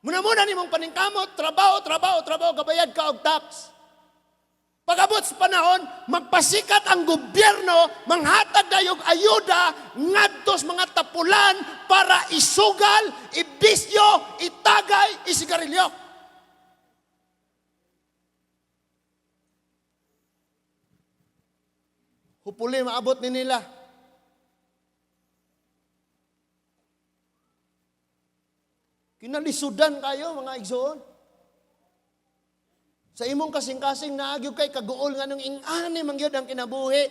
Muna nimong paningkamot, trabaho, gabayad ka og tax. Pag-abot sa panahon, magpasikat ang gobyerno, manghatag dayog ayuda ngadto sa mga tapulan para isugal, ibisyo, itagay, isigarilyo. Hupuli maabot ni nila. Kinalisudan kayo, mga igsoon. Sa imong kasing-kasing naagyo kay kaguol nga nung ingani mangyod ang kinabuhi.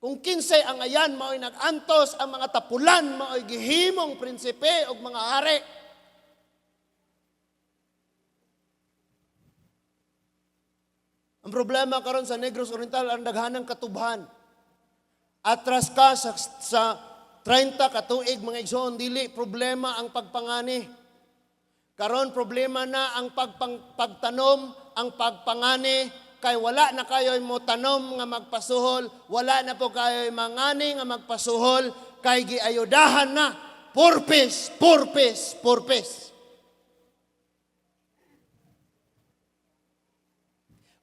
Kung kinsay ang ayan, mao'y nag-antos ang mga tapulan, mao'y gihimong prinsipe o mga hari. Ang problema karon sa Negros Oriental, ang daghanang katubhan. Atras ka sa 30 katuig mga igsoon, dili problema ang pagpangani. Karon problema na ang pagtanom, ang pagpangani, kay wala na kayo'y mo tanom nga magpasuhol, wala na po kayo'y mangani nga magpasuhol, kay giayudahan na, purpose.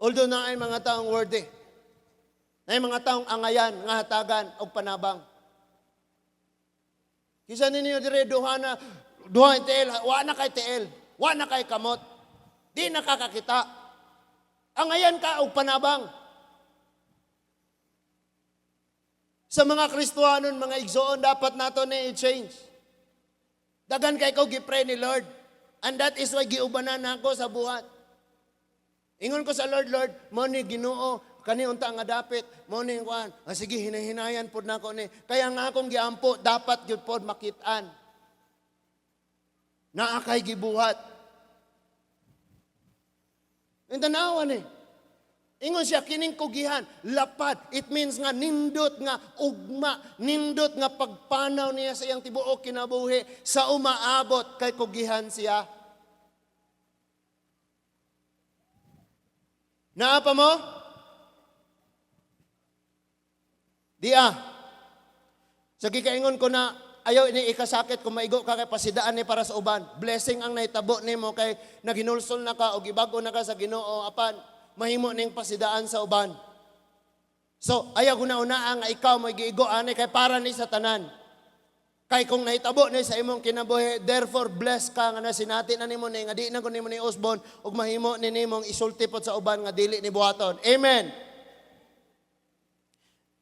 Although na ay mga taong worthy, na ay mga taong angayan, nga hatagan, o panabang. Kisa ninyo dire duha TL, wa na kay TL, wa na kay kamot. Di nakakakita. Ang ayan ka og panabang. Sa mga Kristohanon, mga igsoon, dapat nato na i-change. Dagan kay ko gipray ni Lord. And that is why giubanan ako sa buhat. Ingon ko sa Lord, mo ni Ginoo, kani unta nga dapit, mo ning kuan. Sige, hinahinayan pod nako ni. Kaya nga akong giampo, dapat gyud pod makit-an. Naa kay gibuhat. Tanawan ni. Ingon siya kining kugihan, lapad. It means nga nindot nga ugma, nindot nga pagpanaw niya sa iyang tibuok kinabuhi sa umaabot kay kugihan siya. Naa pa mo? Sa gikaingon ko na ayaw ini ikasakit kung maigo ka kay pasidaan ni para sa uban. Blessing ang naitabo nimo kay naginulsol na ka o gibago na ka sa Ginoo apan mahimo ning pasidaan sa uban. So ayaw una nga ikaw mo giigo ani kay para ni sa tanan. Kay kung nahitabo ni sa imong kinabuhi, therefore bless ka nga nasinati na nimo ni nga di na kun nimo ni usbon ug mahimo ni nimong isulti pod sa uban nga dili ni buhaton. Amen.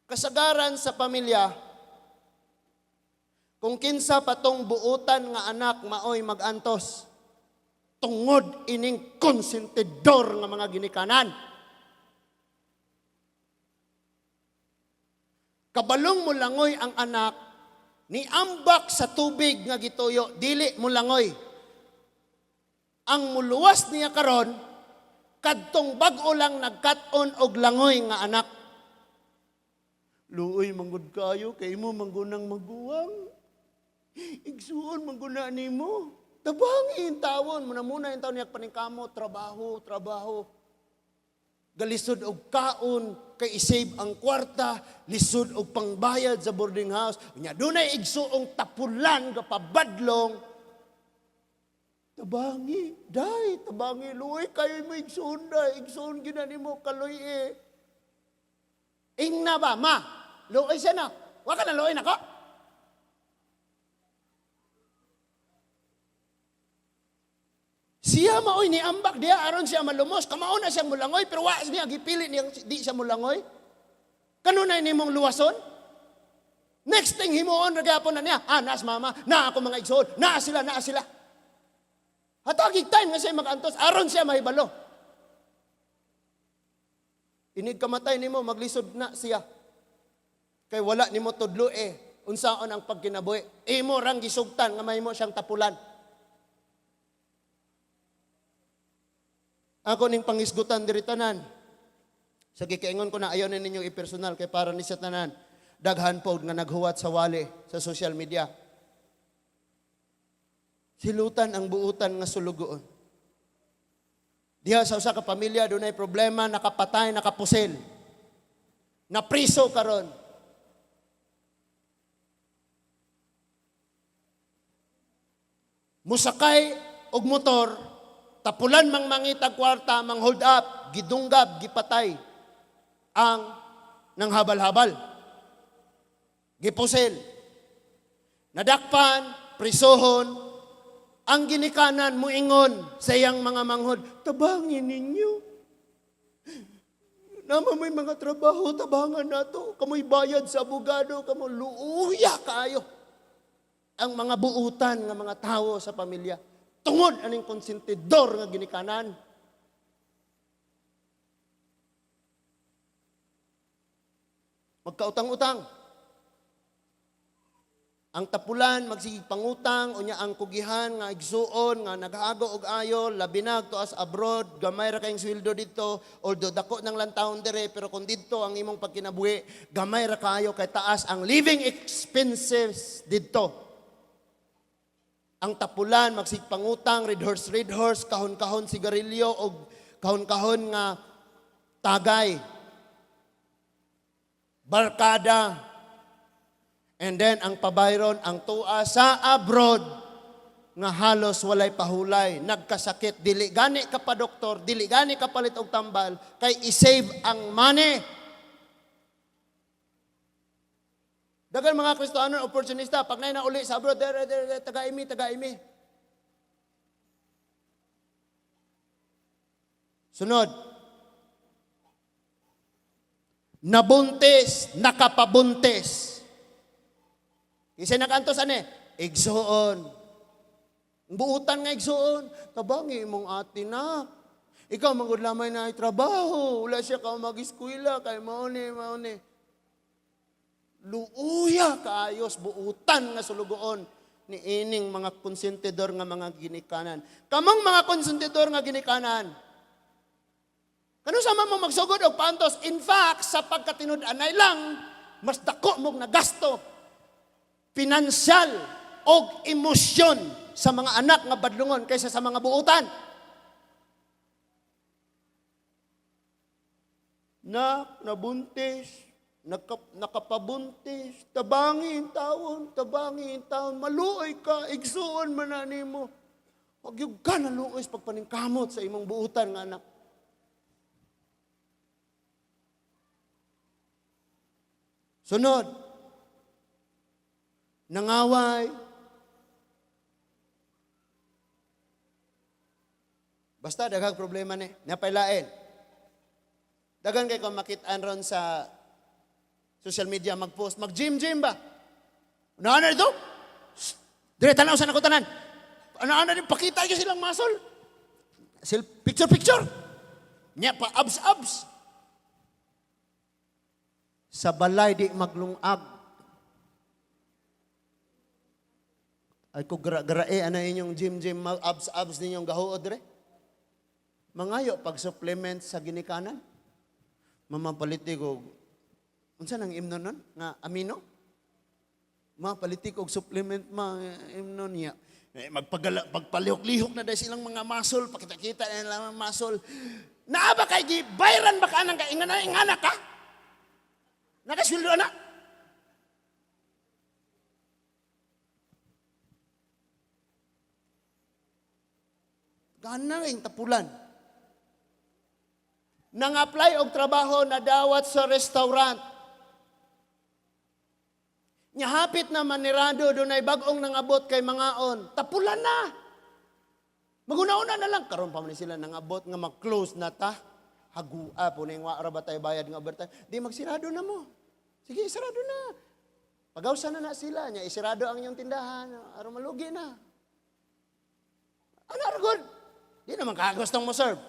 Kasagaran sa pamilya, kung kinsa patong buutan nga anak maoy magantos, tungod ining konsentidor nga mga ginikanan. Kabalong mo langoy ang anak, ni ambak sa tubig nga gituyo, dili mo langoy. Ang muluwas niya karon, kadtong bag-o lang nagkat-on og langoy nga anak. Luoy manggod kayo, kay mo manggunang maguwang. Igsuon mangguna nimo. Tabangin tawon, muna yung taon niya paningkamo, trabaho. Galisod og kaon, kay isave ang kwarta, lisod og pangbayad sa boarding house. Unya dunay igsuong tapulan kapabadlong. Tabangi, luoy kayo mo igsuon ginani mo kaloy eh. Ingna ba, ma? Luoy siya na. Wa ka na luoy na ko? Siya maoy ni ambak diya aron siya malumos. Kamao na siyang mulangoy pero wa niya gipili niya di siya mulangoy. Kanunay nimong luwason? Next thing himuon ra gyapon na niya. Nas mama, na ako mga igsoon, na sila. Hatagig time nga siya magantos aron siya mahibalo. Inig kamatay nimo maglisod na siya. Kay wala nimo tudlo unsaon ang pagkinabuhi. Imo rang gisugtan nga mahimo siyang tapulan. Ako ning pangisgutan diri tanan. Sa gikaingon ko na ayaw na ninyo i-personal kay para ni sa tanan. Daghan pod nga naghuwat sa wali sa social media. Silutan ang buutan nga sulugoon. Diha sa usa ka pamilya dunay problema, nakapatay, nakapusil. Napriso karon. Musakay og motor, tapulan mang mangitag kwarta, mang hold up, gidunggab, gipatay ang nanghabal-habal. Gipusil. Nadakpan, prisohon, ang ginikanan muingon sa iyang mga manghod, tabangin ninyo. Naman may mga trabaho, tabangan nato. Kamoy bayad sa abogado, kamoy luuya kayo. Ang mga buutan ng mga tao sa pamilya. Tungod aning konsentidor nga ginikanan. Magkautang-utang. Ang tapulan, magsigig pangutang, unya ang kugihan, nga igsuon, nga naghago og ayo, labinag to as abroad, gamay ra kayong sweldo dito, although dako ng lantawon dire, pero kung dito ang imong pagkinabuhi, gamay ra kayo kay taas ang living expenses dito. Ang tapulan, magsig pangutang, red horse, kahon-kahon sigarilyo, o kahon-kahon nga tagay, barkada, and then ang pabayron, ang tua sa abroad, nga halos walay pahulay, nagkasakit, dili gani ka pa doktor, dili gani ka palit og tambal, kay isave ang money. Dagan mga Kristiyano opportunista, pag na uli sa abroad, taga-imi. Sunod. Nabuntis, nakapabuntis. Isa nakantos igsuon. Buutan nga igsuon. Tabangi mong ati na. Ikaw magudlamay na ay trabaho. Wala siya ka mag-eskwela, kay mauni. Luuya kaayos, buutan nga sulugoon ni ining mga konsentidor nga mga ginikanan. Kamang mga konsentidor nga ginikanan, kano sama mo magsugod og pantos? In fact, sa pagkatinud-anay lang, mas dako mong nagasto, pinansyal og emosyon sa mga anak nga badlungon kaysa sa mga buutan. Nabuntis, nakapabuntis, tabangin taon, maluoy ka, igsuon man na nimo. Huwag yung ka naluoy sa pagpaningkamot sa imong buutan nga anak. Sunod, nangaway, basta daghang problema ni, napailain. Dagan kay kung makitaan ron sa social media, mag-post, mag-gym ba? Ano dito? Dire, tanaw sa nakutanan. Ano din, pakita nyo silang muscle. Picture. Nya pa, abs. Sa balay di maglungag. Ay ko gra-grae, ano inyong gym, abs ninyong gahuod re? Mangayo, pag supplement sa ginikanan. Mamapaliti ko, unsa nang imnon nun? Nga amino? Mapaliti ko supplement imnon niya. Pagpalihok-lihok na dahil silang mga muscle, pakita-kita na lang mga muscle. Naaba kay gibayran ba ka nang ingana ka? Nakasuldo na? Gana yung tapulan. Nang-apply og trabaho na dawat sa restaurant. Nyahapit na manirado, doon ay bagong nangabot kay mangaon. Tapulan na. Maguna-una na lang. Karoon pa man sila nangabot nga mag-close na ta. Hagua po na yung waara ba tayo bayad nga overtime. Di magsirado na mo. Sige, isarado na. Pagawsa na sila. Nya, isirado ang inyong tindahan. Aron malugi na. Ano, aragod? Di naman kagustong mo serve.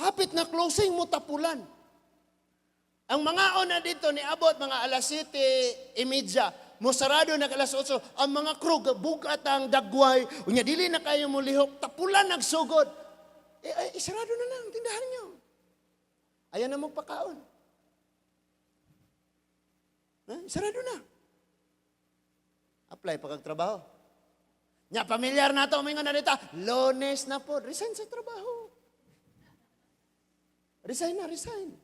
Hapit na closing mo tapulan. Ang mga ona dito ni abot mga alas 7:30, musarado na alas 8, ang mga crew bugat ang dagway, unya dili na kayo mo lihok, tapulan nagsugod. Isarado na lang tindahan niyo. Ayan na magpakaon. Isarado na. Apply pagkagtrabaho. Nya pamilyar na ito, may nga narita, Lunes na po, resign sa trabaho. Resign na, resign.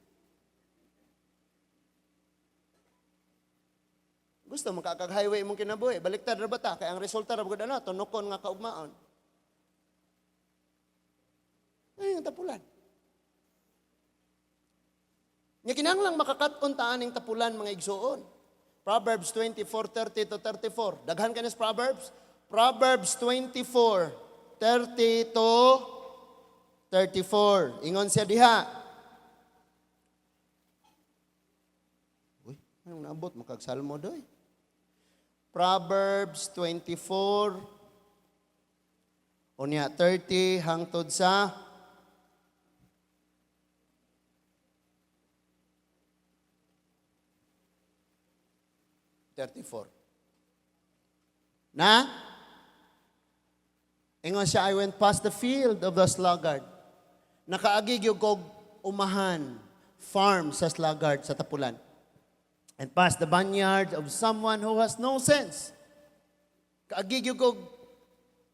Gusto makakag-highway mong kinabuhi, baliktad na bata, kaya ang resulta na bagod na, tunukon nga kaugmaon. Ay, ang tapulan. Nga kinahanglang makakaton taan ng tapulan mga igsuon. Proverbs 24:30-34. Daghan ka na sa Proverbs? Proverbs 24:30-34. Ingon siya diha. Uy, anong naabot? Makagsalmo doy. Proverbs 24, unya 30 hangtod sa 34. Na? Ingon siya, I went past the field of the sluggard. Nakaagig yung kog umahan, farm sa sluggard, sa tapulan. And past the vineyard of someone who has no sense. Kaagig yung kog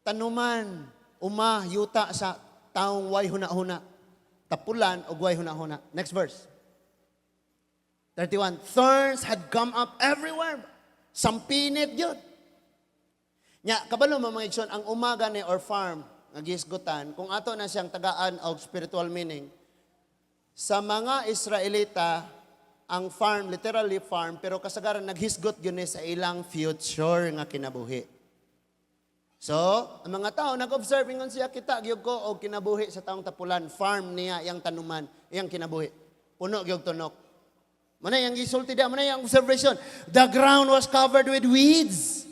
tanuman, yuta sa taong way huna-huna. Tapulan o way huna-huna. Next verse. 31. Thorns had come up everywhere. Sampinit yun. Nya, kabalo mo mga igsoon, ang umaga ni or farm, nagisgutan, kung ato na siyang tagaan o spiritual meaning, sa mga Israelita, ang farm, literally farm, pero kasagaran naghisgot yun sa ilang future nga kinabuhi. So, ang mga tao, nag-observe ngon siya, kita, gyud ko, o kinabuhi sa taong tapulan, farm niya, iyang tanuman, iyang kinabuhi. Puno, gyud tunok. Muna yung gisulti da, muna yung observation. The ground was covered with weeds.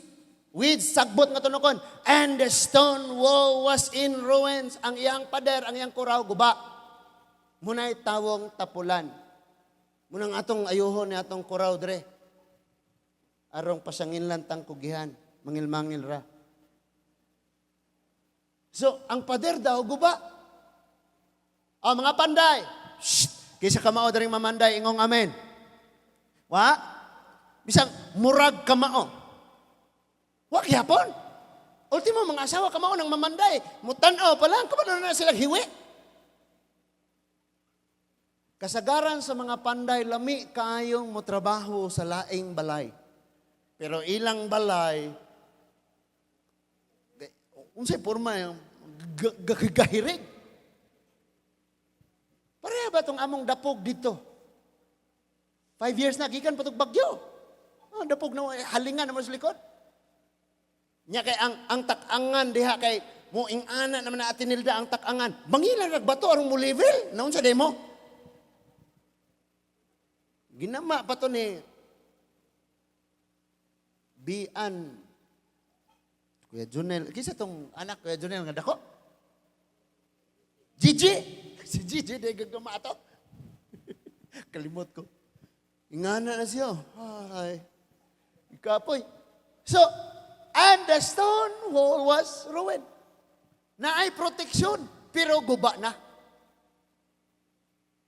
Weeds, sagbot nga tunokon. And the stone wall was in ruins. Ang iyang pader, ang iyang kuraw, guba. Muna'y tawong tapulan. Munang atong ayuhon ni atong kuraw dre. Arong pasangin lang tang kugihan. Mangil-mangil ra. So, ang pader daw, guba. O, mga panday. Shh! Kisa kamao daring mamanday, ingong amen. Wa? Bisang murag kamao. Wa gyapon. Ultimo mga asawa kamao nang mamanday, mutan-aw pa lang kamao na sila hiwi. Kasagaran sa mga panday lami kaayong motrabaho sa laing balay. Pero ilang balay unsay porma yung gahirig. Pareha ba itong among dapog dito? 5 years na, gikan patog bagyo. Dapog na halingan naman sa likod. Nya kay ang takangan diha kay mo ingana naman na atinilda ang takangan. Mangilan nagbato arong mo level. Naon sa demo? Ginama pa to ni Bian. Kuya Junel, kisa tong anak Kuya Junel nga dako? Gigi. Si Gigi, di gagama ato. Kalimot ko. Ingana na siya. Ay, ikapoy. So, and the stone wall was ruined. Na ay proteksyon, pero guba na.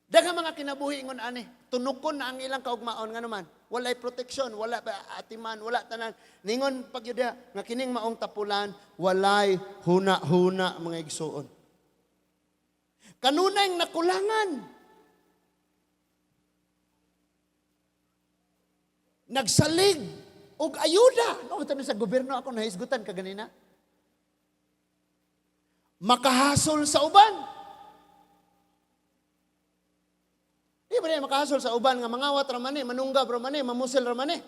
Daghang mga kinabuhi ingon ani, tunukon na ang ilang kaugmaon nga naman. Walay proteksyon, wala atiman, wala tanan. Ningon pagyuda nga kining maong tapulan, walay huna-huna mga igsuon. Kanunay nakulangan. Nagsalig og ayuda. No, tabi sa gobyerno ako nahisgutan kaganina. Makahasol sa uban. Di ba niya makahasol sa uban nga mangawat ramani, manunggab ramani, mamusil ramani.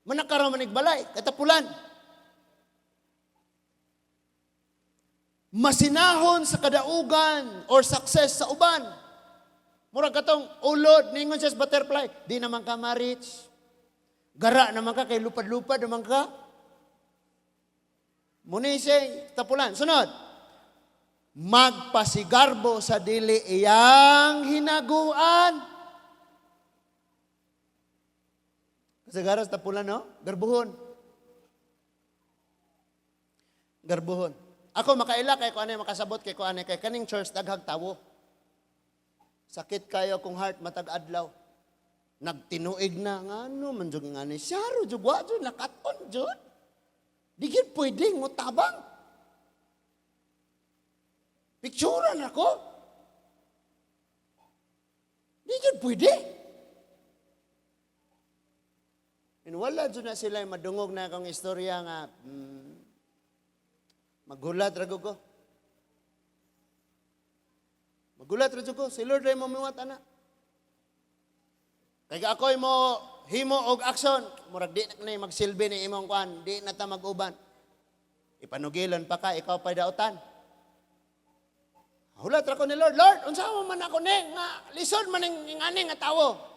Manakaraman balay, katapulan. Masinahon sa kadaugan or success sa uban. Murag katong ulod, ningon siya sa butterfly. Di naman ka ma-reach. Gara naman ka, kay lupad-lupad naman ka. Munisay, tapulan. Sunod. Magpasigarbo sa dili iyang hinaguan. Kasagaras tapulan, no? Garbuhon. Garbuhon. Ako makaila kay ko anay makasabot kay ko anay kay kaning church daghang tawo. Sakit kayo kung heart matag adlaw. Nagtinuig na ngano man jud ngani syaro jud wa jud nakaton jud. Di gid pwedeng mo tabang. Picturean ako. Di jud pwede. Wala jud na sila madungog na akong istorya nga maghulat ra ko. Magulat ra jud ko, si Lord ray mo miwat ana. Kay ako'y mo himo og action, murag di na magsilbi ni imong kuan, di na ta mag-uban. Ipanugilan pa ka, ikaw pa'y dautan. Hulat ra ko ni Lord, Lord, unsa mo man ako ni nga lisod man ning ingani nga tawo.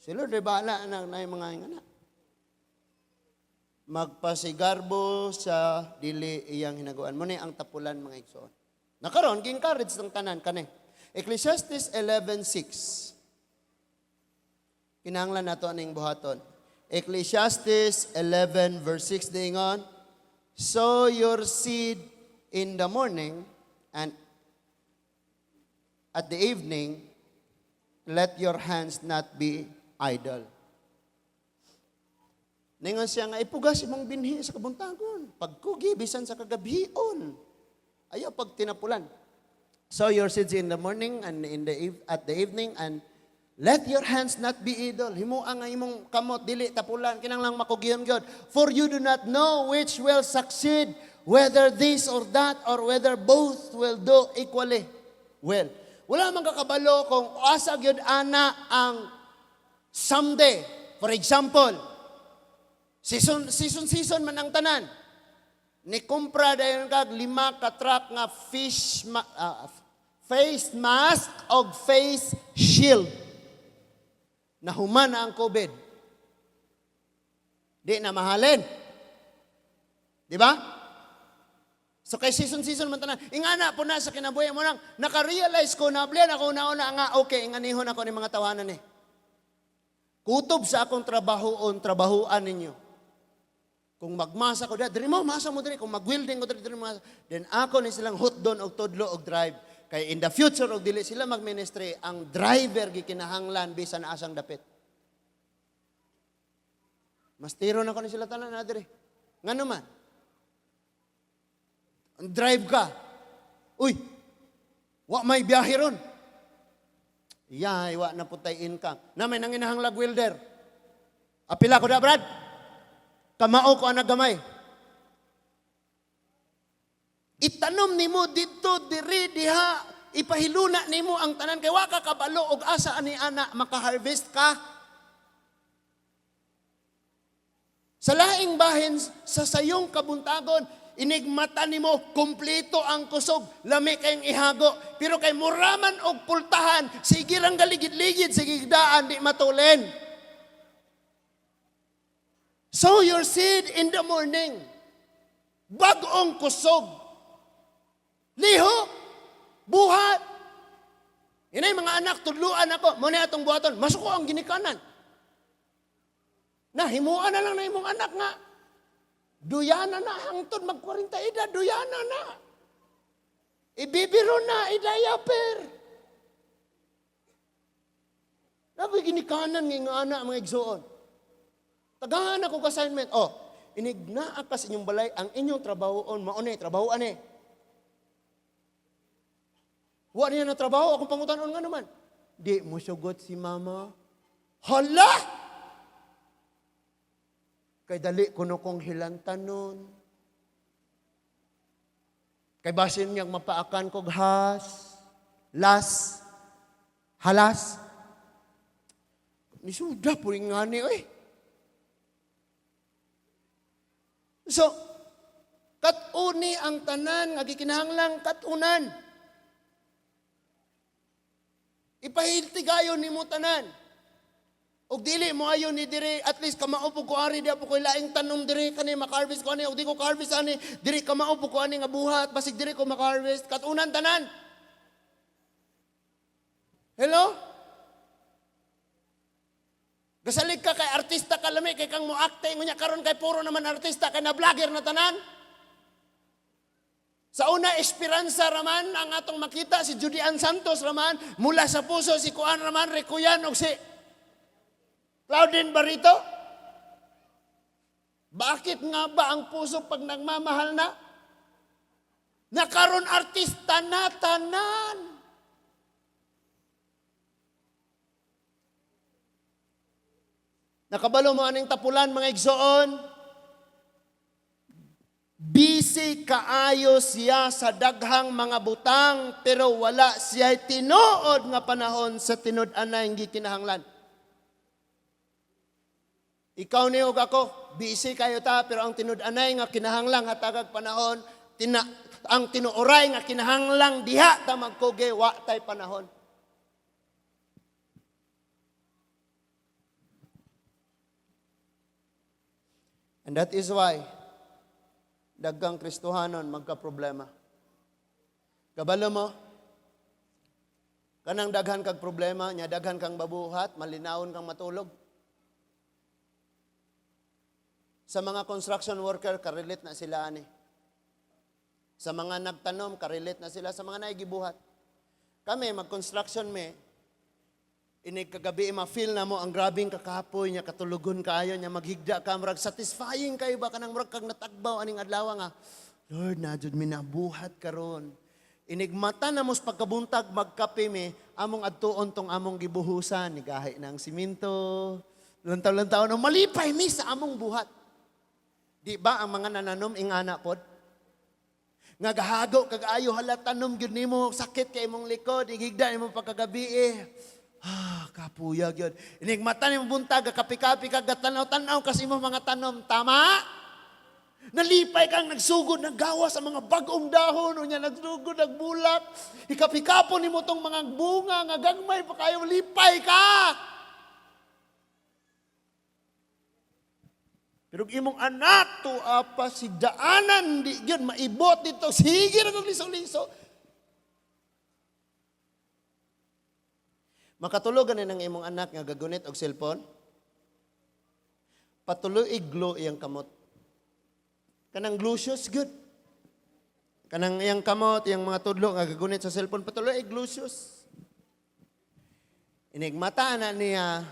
Si Lord ray bahala na mga ingana. Magpasigarbo sa dili iyang hinaguan. Mo ni ang tapulan mga igsoon. Nakaron gi-encourage ng tanan kani. Ecclesiastes 11:6. Kinahanglan nato aning buhaton. Ecclesiastes 11 verse 6 dingon, sow your seed in the morning and at the evening, let your hands not be idle. Ningon siya nga, ipugas imong binhi sa kabuntagon. Pagkugi, bisan sa kagabion. Ayaw pag tinapulan. Sow your seeds in the morning and at the evening and let your hands not be idle. Himuang nga imong kamot, dili tapulan. Kinanglang makugiyon God. For you do not know which will succeed, whether this or that, or whether both will do equally well. Wala man kakabalo kung asa gyud ana ang someday. For example, season man ang tanan. Ni kumpra dayon kag 5 ka truck nga face mask o face shield. Nahuman na ang COVID. Di na mahalin. Di ba? So kay season man tanan, ingana po na sa kinabuhi mo nang naka-realize ko na ablian ako una nga okay, inganihon ako ni mga tawanan ni. Kutob sa akong trabahuan ninyo. Kung magmasa ko diri mo masa mo diri, kung mag-welding ko diri mo, then ako ni silang hutdon og tudlo og drive. Kay in the future og dili sila mag-ministry, ang driver gikinahanglan bisan asang dapit. Mas tiro na ko ni sila tanan na diri. Ngano man? Drive ka. Uy, wa may biyahe ron. Yay, wa na putay income. Na may nanginahanglag welder. Apila ko da, Brad. Kamao ko ang nagamay. Itanom nimo dito, diri, diha. Ipahiluna nimo ang tanan. Kaya wa ka kabalo og asa ani ana makaharvest ka. Sa laing bahin, sa sayong kabuntagon, inigmata nimo kumpleto ang kusog, lami kayong ihago. Pero kay muraman og pultahan, sige rang galigid-ligid, sige daan, di matulin. Sow your seed in the morning. Bagong kusog. Liho, buhat. Inay mga anak, tudluan ako. Muna atong buhaton, masuko ang ginikanan. Nahimuan na lang na imong anak nga. Duyana na, hangtod mag-40 edad, duyana na. Ibibiro na, idayaper. Nakoy ginikanan nga anak mga igsoon. Tagahan ako assignment. Inigna ka sa inyong balay, ang inyong trabahoon, maunay, trabahoan eh. Huwag niya na trabaho, akong pangutanon nga naman. Di mo sugot si mama. Hala! Kay dali kuno kong hilantan nun. Kay basin niyang mapaakan kog halas. Nisuda po rin nga ni, So, katuni ang tanan, nga gikinahanglang katunan. Ipahilti gayon ni mo tanan. Og dili mo ayon ni dire, at least kamaupo ko ari, di po ko laing tanom dire, kani makarvest ko ani, og di ko karvest ani, dire kamaupo ko ani nga buhat, basig dire ko makarvest, katunan tanan. Hello? Gasalig ka kay artista ka lami, kay kang mo-acte, ngunya karon kay puro naman artista, kay na vlogger na tanan. Sa una, esperanza raman ang atong makita, si Judian Santos raman, mula sa puso, si Kuan raman, Rekuyan, o si Claudine Barito. Bakit nga ba ang puso pag nagmamahal na? Nakaroon artista na tanan. Nakabalo mo aning tapulan mga igsoon? Busy kaayo siya sa daghang mga butang, pero wala siya tinuod nga panahon sa tinud-anay nga gikinahanglan. Ikaw ni ug ako, busy kayo ta, pero ang tinud-anay nga kinahanglang hatagag panahon, ang tinuoray nga kinahanglang diha ta magkuge wa tay panahon. And that is why daghang Kristohanon magka-problema. Kabalo mo, kanang daghan kag problema, nya daghan kang babuhat, malinawon kang matulog. Sa mga construction worker, karelate na sila ani. Sa mga nagtanom, karelate na sila. Sa mga naigibuhat. Kami, mag-construction inig kagabi, ma-feel na mo ang grabing kakapoy niya, katulugon kayo niya, maghigda ka, marag satisfying kayo ba, kanang marag kag natagbaw, aning adlaw nga, Lord, najud minabuhat karon. Inig mata na mos pagkabuntag, magkape among adtuon tong among gibuhusan, nigahi ng siminto, lantaw-lantaw, malipay sa among buhat. Di ba ang mga nananom ingana pod? Nga gahago, kag-ayo halatanom, gyud nimo sakit kay imong likod, igigda nimo pagkagabi kapuyag yun. Inigmata ni buntag, kapi-kapi kag gatanaw-tanaw kasi mo mga tanom. Tama? Nalipay kang nagsugod, naggawa sa mga bagong dahon, o niya nagsugod, nagbulak. Ikapi-kapo ni mo tong mga bunga, nga gagmay pa kayo, lipay ka! Pero imong anak to apa si daanan, di yun, maibot dito, sige na kong liso-liso. Makatulogan na ng imong anak nga gagunit og cellphone, patuloy iglo iyang kamot. Kanang glucius, good. Kanang iyang kamot, iyang mga tudlo nga gagunit sa cellphone, patuloy glucius. Inigmata na niya,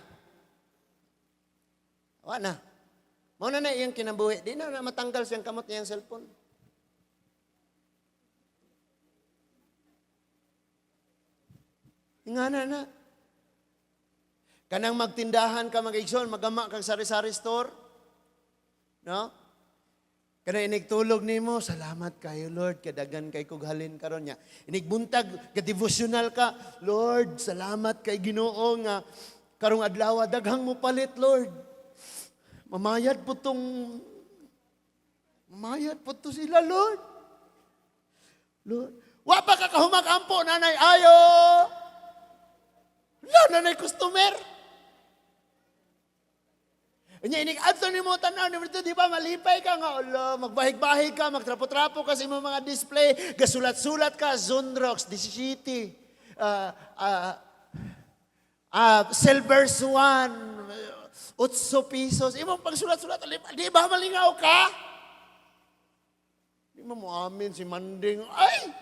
na. Mauna na iyang kinabuhi, di na matanggal siyang kamot iyang cellphone. Ingana na. Kanang magtindahan ka mag-igsoon, magama kang sari-sari store. No? Kanang inigtulog nimo, salamat kayo Lord, kadagan kay kog halin karon niya. Inigbuntag, ka-devotional ka, Lord, salamat kay Ginoo nga karong adlaw daghang mo palit Lord. Mamayad po sila Lord. Lord, wa pa ka kahumagampo nanay ayo. Nanay customer. Nya inig adto nimo tan-aw nito di ba malipay ka nga magbahig-bahig ka, magtrapo-trapo ka sa imong mga display, gasulat-sulat ka Zonrox 17. ah, ah, silver swan, 8 pesos. Imong pagsulat-sulat, di ba malingaw ka? Di mo amin si Manding. Ay!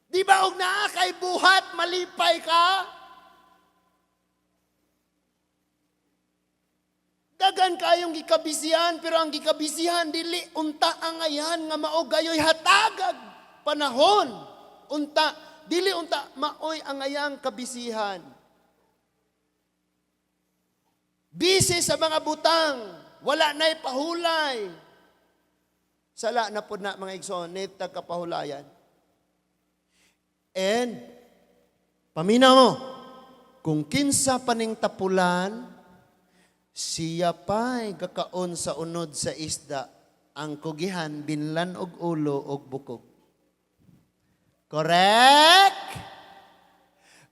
Di ba og naa kay buhat, malipay ka? Dagan kayong gikabisihan, pero ang gikabisihan, dili unta ang ayan nga maogayoy hatagag panahon. Unta, dili unta maoy ang ayang kabisihan. Bisi sa mga butang, wala na'y pahulay. Sala na po na mga igsoon, nitag kapahulayan. And, paminaw mo, kung kinsa paning tapulan, siya pa'y kakaon sa unod sa isda, ang kugihan, binlan og ulo og bukog. Correct?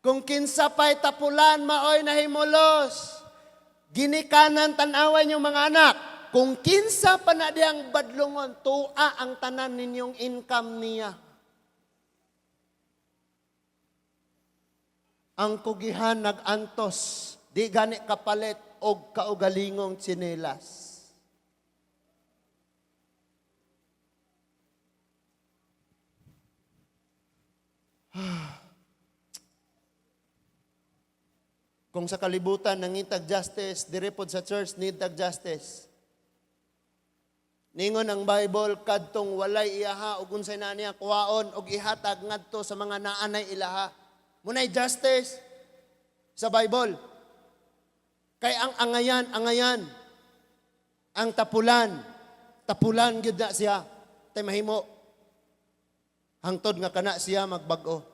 Kung kinsa pa'y tapulan, maoy nahimulos, ginikanan tanawan yung mga anak. Kung kinsa pa na diyang badlungon, tua ang tanan ninyong income niya. Ang kugihan nag-antos, di gani kapalit og kaugalingong tsinelas. Kung sa kalibutan nangitag justice, direpod sa church nitag justice. Ningon ang Bible kadtong walay iyaha ug unsay na niya kuhaon og ihatag ngadto sa mga naanay ilaha. Munay justice sa Bible. Kay ang angayan, ang tapulan gyud na siya. Tay mahimo. Hangtod nga kana siya magbag-o.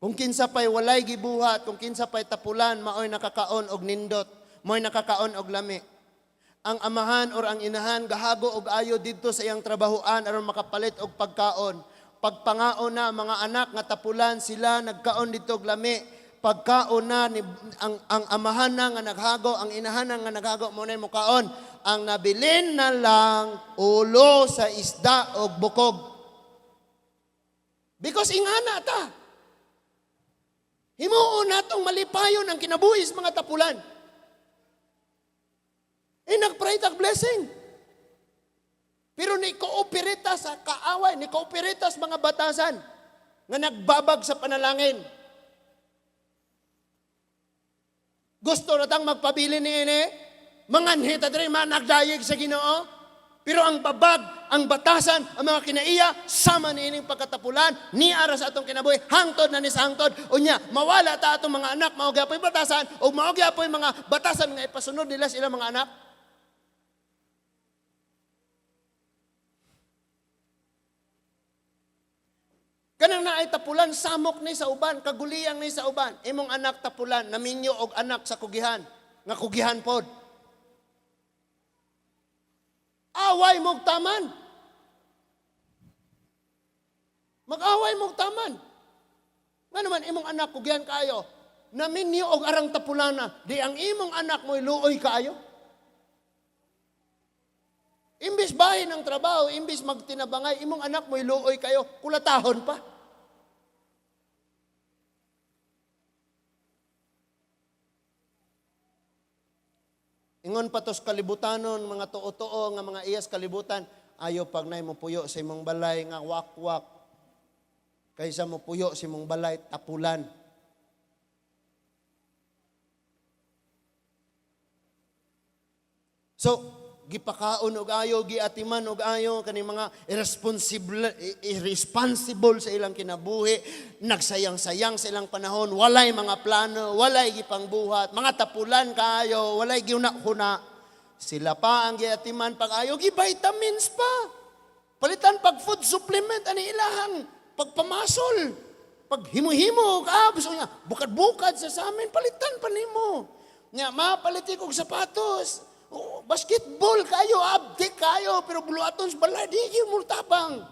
Kung kinsa pa'y walay gibuhat, kung kinsa pa'y tapulan, maoy nakakaon og nindot, maoy nakakaon og lami. Ang amahan or ang inahan gahago og ayo didto sa iyang trabahoan aron makapalit og pagkaon. Pagpangaon na mga anak nga tapulan sila nagkaon dito og lami. Pagkaon na ni, ang amahan na nga naghago, ang inahan na nga naghago mo na mukaon. Ang nabilin na lang ulo sa isda og bukog. Because ingana ta. Himuon natong malipayon ang kinabuhis mga tapulan. Nagpray tag blessing. Pero ni kooperita sa kaaway, ni kooperita sa mga batasan nga nagbabag sa panalangin. Gusto na tang magpabili ni ini, manganhi ta diri managdayeg sa Ginoo. Pero ang babag, ang batasan, ang mga kinaiya, sama ni ining pagkatapulan, ni ara sa atong kinabuhi, hangtod na ni sa hangtod. Unya, mawala ta atong mga anak, maugya po yung batasan, o maugya po yung mga batasan nga ipasunod nila sa ilang mga anak. Kanang naay tapulan, samok ni sa uban, kaguliyang ni sa uban. Imong anak tapulan, naminyo og anak sa kugihan, nga kugihan pod. Away mong taman. Mag-away mong taman. Nga naman, imong anak, kugihan kayo. Naminyo og arang tapulana, di ang imong anak mo'y luoy kayo. Imbis bahin ng trabaho, imbis magtinabangay, imong anak mo'y luoy kayo, kulatahon pa. Ingon patos kalibutanon, mga tuo-tuo, nga mga iyas kalibutan, ayo pag nay mo puyo sa imong balay, nga wakwak, kaysa mo puyo sa imong balay, tapulan. So, gipakaon og ayo, giatiman og ayo, kaning mga irresponsible sa ilang kinabuhi, nagsayang-sayang sa ilang panahon, walay mga plano, walay gipangbuhat, mga tapulan kaayo, walay giuna-huna. Sila pa ang giatiman pag ayo, gi-vitamins pa. Palitan pag food supplement, ani ilahang pagpamasol, pag himo-himo, gusto niya, bukad-bukad sa amin, palitan pa nimo. Nga, mapalitik og sapatos. Oh, basketball kayo, abdik kayo, pero buluaton sa balay, di yun mo tabang.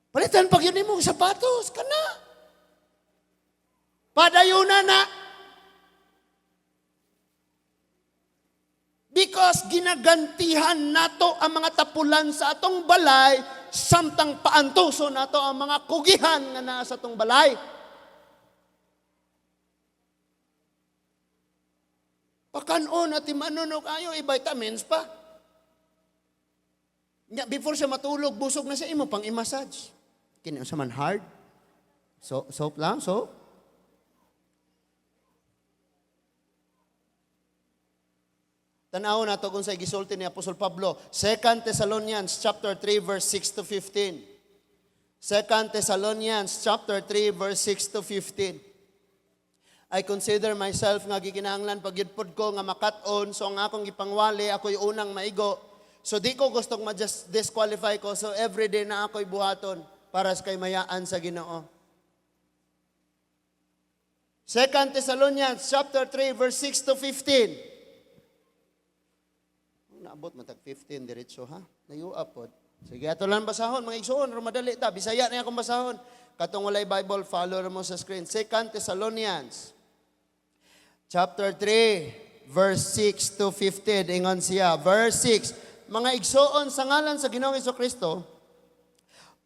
Palitan pag yun mong sapatos, kana. Padayunan na. Because ginagantihan nato ang mga tapulan sa atong balay, samtang paantuso nato ang mga kugihan nga naa sa tong balay. Pakanon at imanunog ayo, i-vitamins pa. Before siya matulog, busog na siya, imo pang i-massage. Kini sa man hard. So, soap lang, soap. Tanaw na to kung sa gisulti ni Apostol Pablo. 2 Thessalonians chapter 3 verse 6 to 15. 2 Thessalonians chapter 3 verse 6 to 15. I consider myself nga gikinahanglan pagyudpod ko nga makat-on, so ang akong gipangwali ako'y unang maigo. So di ko gustong ma-disqualify ko, so everyday na ako'y buhaton para sa kay mayaan sa Ginoo. 2 Thessalonians chapter 3 verse 6 to 15. Naabot matag 15 diretso ha. Nayuapod. Sige, ato lang basahon mga igsoon, madali ta. Bisaya na akong basahon. Katong walay Bible, follow mo sa screen. 2 Thessalonians chapter 3 verse 6 to 15. Ingon siya, verse 6. Mga igsoon sa ngalan sa Ginoong Hesukristo,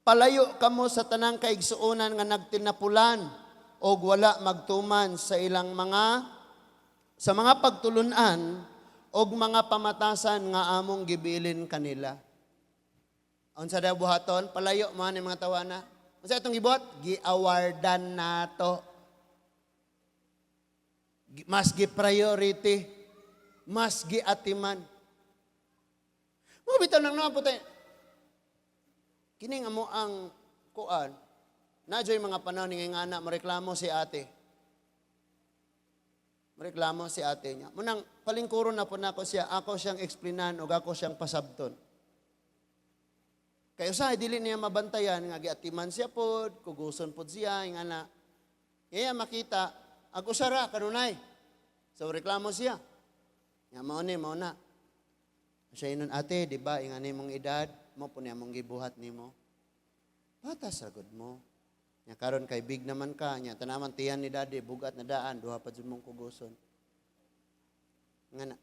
palayo kamo sa tanang kaigsuonan nga nagtinapulan o wala magtuman sa ilang mga pagtulunan og mga pamatasan nga among gibilin kanila. Unsa daw buhaton? Palayo man ni mga tawana. Unsa itong gibuhat? Gi-awardan nato. Mas gi-priority. Mas gi-atiman. Mo bitaw nang naputay. Kini nga mo ang kuan. Nadyo'y mga panahon ni nga anak mareklamo si ate. Reklamo si ate niya. Munang palingkuro na po na ako siyang eksplinan o ako siyang pasabton. Kayo sa dili niya mabantayan, nga giatiman siya po, kuguson po siya, nga na. Kaya makita, ako sara, kanunay. So reklamo siya. Nga mao na. Siya inon ate, di ba, ingani mong edad, mo po niya mong gibuhat ni mo. Batas ragod mo. Nya karon kay big naman ka, nya tanaman tiyan ni daddy bugat na daan duha pa jud mong kuguson. Ngana.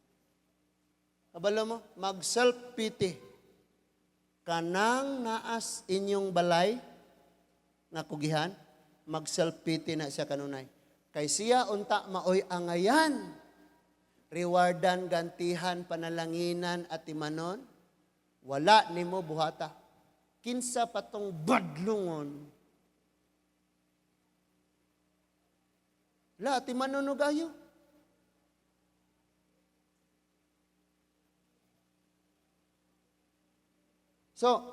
Kabalo mo, mag self pity. Kanang naas inyong balay nga kugihan, mag self pity na siya kanunay. Kay siya unta maoy angayan. Rewardan, gantihan, panalanginan at imanon, wala nimo buhata. Kinsa patong badlungon. La, ti manunugayo. So,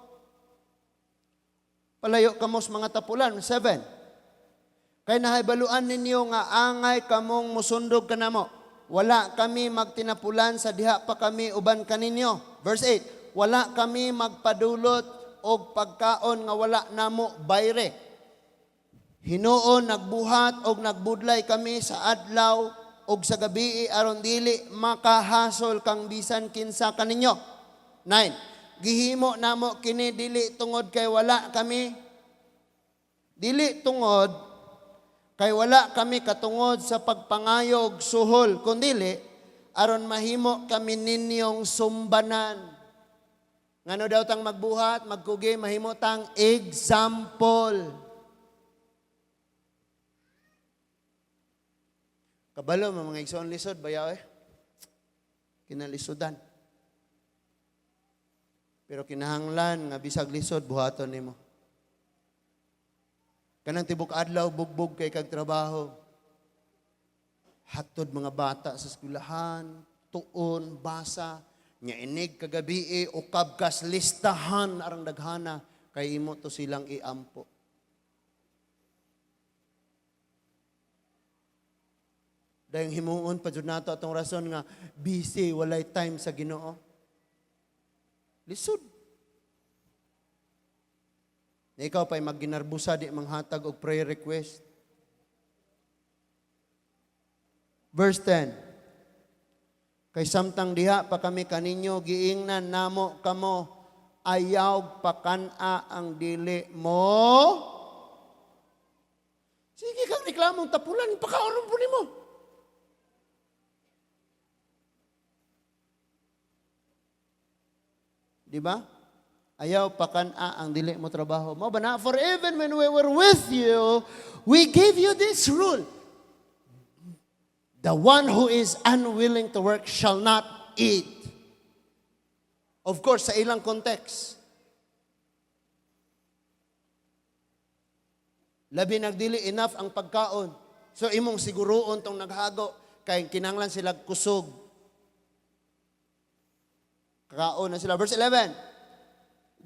palayo kamos mga tapulan. 7. Kay nahibaluan ninyo nga angay kamong musundog kanamo. Wala kami magtinapulan sa diha pa kami uban kaninyo. Verse 8. Wala kami magpadulot og pagkaon nga wala namo bayre. Hinuon nagbuhat og nagbudlay kami sa adlaw og sa gabi aron dili makahasol kang bisan kinsa kaninyo. 9. Gihimo namo kini dili tungod kay wala kami katungod sa pagpangayog suhol kundili aron mahimo kami ninyong sumbanan. Ngano daw tang magbuhat, magkugi, mahimo tang example. Kabalo mga igsoon lisod bayaw kinalisodan. Pero kinahanglan nga bisag lisod buhaton nimo. Kanang tibok adlaw bugbog kay kag trabaho. Hatod mga bata sa eskwelahan, tuon, basa, nya inig kagabi ukab kas listahan arang daghana kay imo to silang iampo. Dahil himuon pa dyan nato atong rason nga busy, walay time sa Ginoo. Lisod. Na ikaw pa'y magginarbusa di manghatag og prayer request. Verse 10. Kay samtang diha pa kami kaninyo, giingnan namo kamo, ayaw pakana ang dili mo. Sige kang reklamong tapulan, pakaonon po ni mo. Di ba? Ayaw pakana ang dili mo trabaho. Mo ba na? For even when we were with you, we gave you this rule. The one who is unwilling to work shall not eat. Of course, sa ilang context. Labi nagdili enough ang pagkaon. So imong siguroon tong naghago kay kinahanglan sila kusog. Kakaon na sila. Verse 11.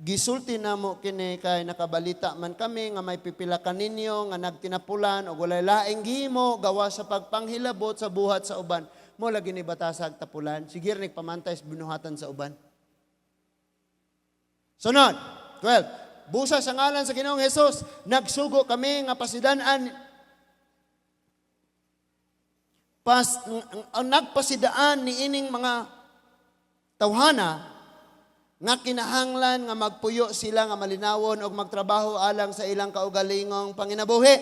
Gisulti na mo kini kay nakabalita man kami nga may pipila kaninyo nga nagtinapulan o walay laing gihimo gawa sa pagpanghilabot sa buhat sa uban. Mo lagi ni batasag tapulan. Sige rin pamantay sa binuhatan sa uban. Sunod. 12. Busa sa ngalan sa Ginoong Hesus, nagsugo kami nga pasidanan nagpasidaan ni ining mga tawhana nga kinahanglan nga magpuyo sila nga malinawon og magtrabaho alang sa ilang kaugalingong panginabuhi.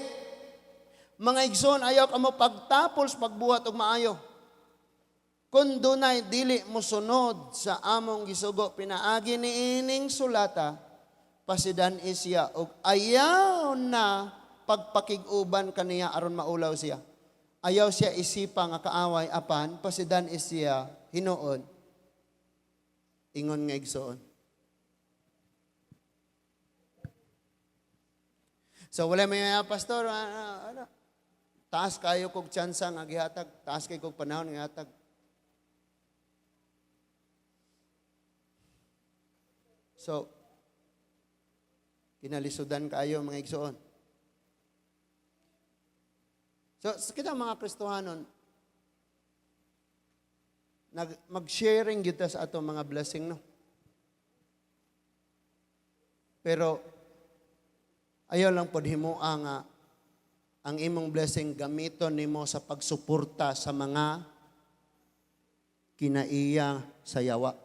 Mga igsoon, ayaw ka mo pagtapos pagbuhat og maayo. Kung dunay dili mo sunod sa among gisugo pinaagi ni ining sulata, pasidan siya og ayaw na pagpakiguban kaniya aron maulaw siya. Ayaw siya isipa nga kaaway apan pasidan siya hinuon ingon nga igsoon. So wala may pastor taas kayo kog tsansa nga gihatag, taas kay kog panahon nga gihatag. So kinalisudan kayo mga igsoon. So, kita mga Kristohanon, mag-sharing kita sa ato mga blessing, no? Pero, ayaw lang po himuha nga ang imong blessing gamiton nimo sa pagsuporta sa mga kinaiya sa yawa.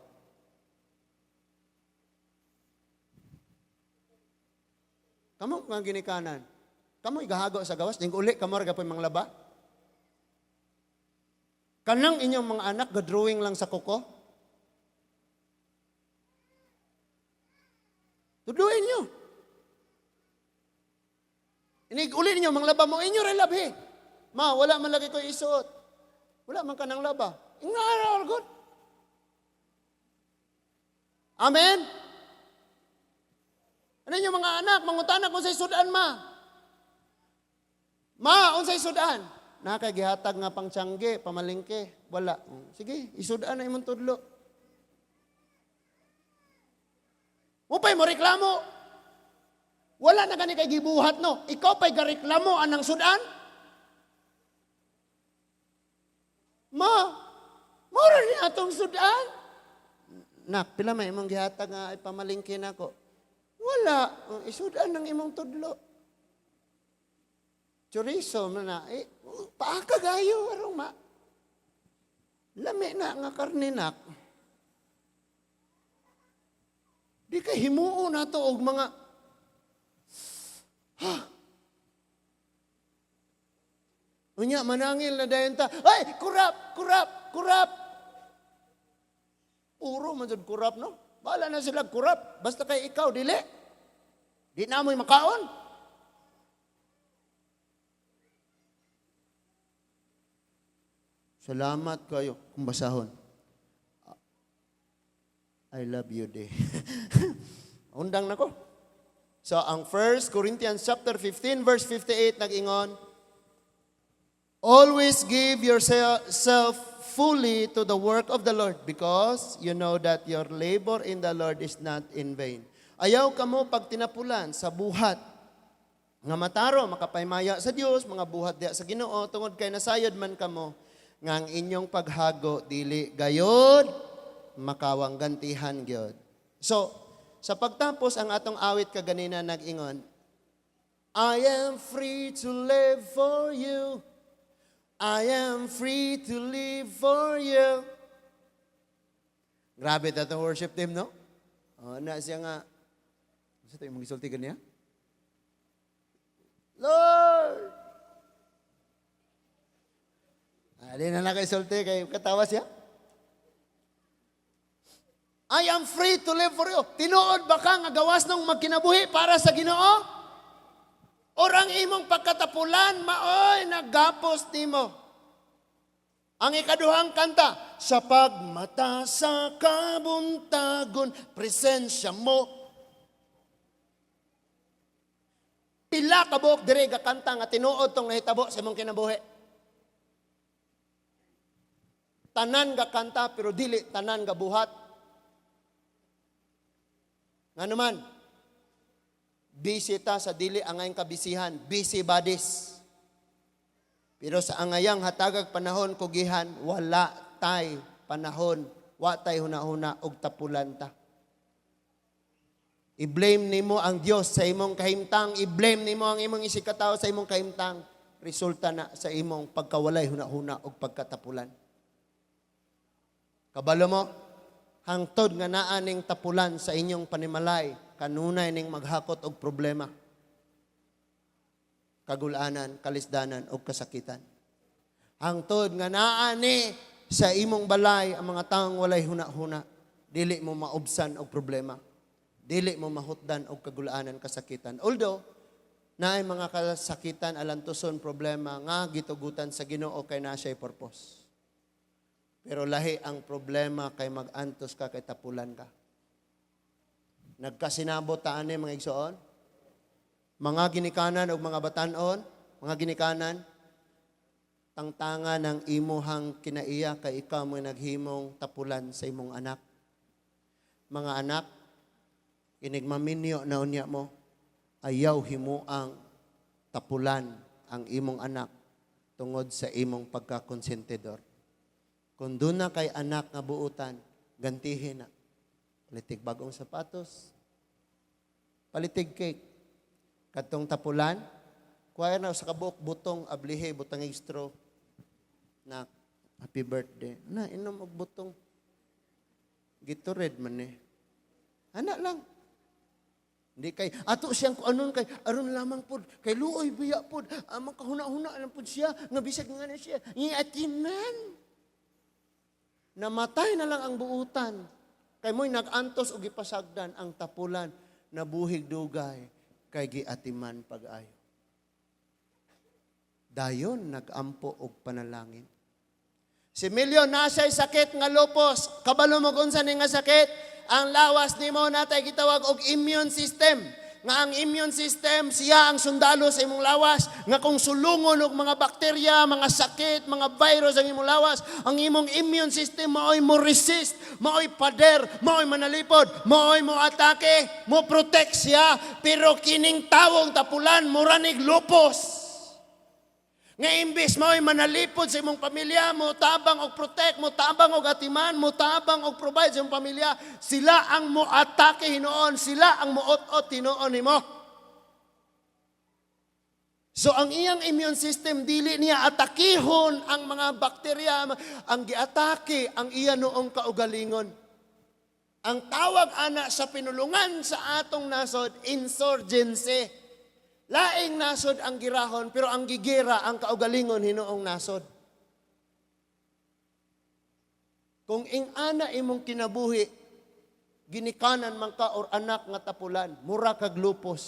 Kamo nga ginikanan. Kamo igahago sa gawas, ding uli kamo ra gapoy manglaba. Kanang inyong mga anak ga-drawing lang sa kuko. Tuduin nyo. Inig uli ninyo manglaba mo inyo ra labhi. Ma, wala man lagi ko isuot. Wala man kanang laba. Ingara good. Amen. Ano yung mga anak, mangutanak kung sa'y sudan, ma? Ma, unsay sudan? Nakagihatag nga pang tiyangge, pamalingke. Wala. Sige, isudan na imong tudlo. Upay mo reklamo. Wala na gani kay gibuhat, no? Ikaw pa'y gareklamo anang sudan? Ma, mura rin atong sudan. Nak, pila may imong gihatag nga ipamalingke na ko. Wala. Isudan ng imong tudlo. Chorizo na paaka gayo, arong ma. Lami na nga karninak. Di ka himuo na to og mga, unya, manangil na dayon ta, ay, kurap, kurap, kurap. Puro man jud kurap, no? Bala na sila kurap. Basta kay ikaw, dili. Di na mo'y makaon. Salamat kayo kung basahon. I love you, day. Undang na ko. So, ang 1 Corinthians chapter 15, verse 58, nag-ingon, always give yourself fully to the work of the Lord because you know that your labor in the Lord is not in vain. Ayaw ka mo pag tinapulan sa buhat nga mataro, makapaymaya sa Dios, mga buhat diya sa Ginoo, tungod kay nasayod man kamo, nga ang inyong paghago, dili gayod, makawang gantihan gyud. So, sa pagtapos, ang atong awit kaganina nag-ingon, I am free to live for you. I am free to live for you. Grabe na itong worship team, no? Na siya nga, sa tayo mag-isulti niya? Lord! Di na nakaisulti, kay katawa siya. I am free to live for you. Tinuod ba ka nga gawas nung magkinabuhi para sa Ginoo? Orang imong pagkatapulan, maoy, naggapos nimo. Ang ikaduhang kanta, sa pagmata sa kabuntagon, presensya mo. Pila ka buok dire ga kanta nga tinuod tong nahitabo sa imong kinabuhi. Tanan ga kanta pero dili tanan ga buhat. Nga naman, busy ta sa dili angayang kabisihan, busy bodies. Pero sa angayang hatagag panahon kugihan, wala tay panahon, wa tay hunahuna og tapulan ta. I-blame nimo ang Dios sa imong kahimtang, i-blame nimo ang imong isikatawo sa imong kahimtang, resulta na sa imong pagkawalay hunahuna og pagkatapulan. Kabalo mo, hangtod nga naa ning tapulan sa inyong panimalay, kanunay ning maghakot og problema, kagulanan, kalisdanan og kasakitan. Hangtod nga naa ni sa imong balay ang mga taong walay huna-huna, dili mo maubsan og problema, dili mo mahutdan og kagulanan, kasakitan. Although naay mga kasakitan, alantuson, problema nga gitugutan sa Ginoo kay naa siya'y purpose. Pero lahi ang problema kay mag-antos ka kay tapulan ka. Nagkasinabot taan ni mga igsoon, mga ginikanan o mga batanon, mga ginikanan, tangtanga ng imuhang kinaiya kay ikaw mo naghimong tapulan sa imong anak. Mga anak, inigmaminyo na unya mo, ayaw himuang tapulan ang imong anak tungod sa imong pagkakonsentidor. Kung doon na kay anak nga buutan, gantihin na. Palitig bagong sapatos, palitig cake. Katong tapulan, kuwaya na sa kabuok butong ablihe, butang straw, na happy birthday. Na, inom og butong. Gatorade man eh. Anak lang. Hindi kay, ato siyang kung anon kay, aron lamang po, kay luoy biya po, amang kahuna-huna lang po siya, nga bisag nga na siya, iatinan. Namatay na lang ang buutan. Kay mo'y nag-antos o gipasagdan ang tapulan na buhig dugay kay giatiman pag-ayo. Dayon nag-ampo og panalangin. Si Milyon nasa'y sakit nga lupos. Kabalo mo kung saan nga sakit? Ang lawas nimo natay gitawag og immune system. Nga ang immune system, siya ang sundalo sa imong lawas. Nga kung sulungon og mga bakterya, mga sakit, mga virus ang imong lawas, ang imong immune system maoy mo resist, maoy pader, maoy manalipod, maoy mo atake, mo protect siya. Pero kining tawong tapulan, muranig lupos. Nga imbis mo'y manalipod sa imong pamilya, mo tabang og protect, mo tabang og atiman, mo tabang og provide sa imong pamilya, sila ang mo atake hinoon, sila ang mo ot-ot hinoon nimo. So ang iyang immune system, dili niya atakihon ang mga bakterya, ang giatake ang iya noong kaugalingon. Ang tawag ana sa pinulungan sa atong nasod, insurgency. Laing nasod ang girahon, pero ang gigira, ang kaugalingon, hinoong nasod. Kung ing-ana imong kinabuhi, ginikanan man ka or anak nga tapulan, mura kag lupos.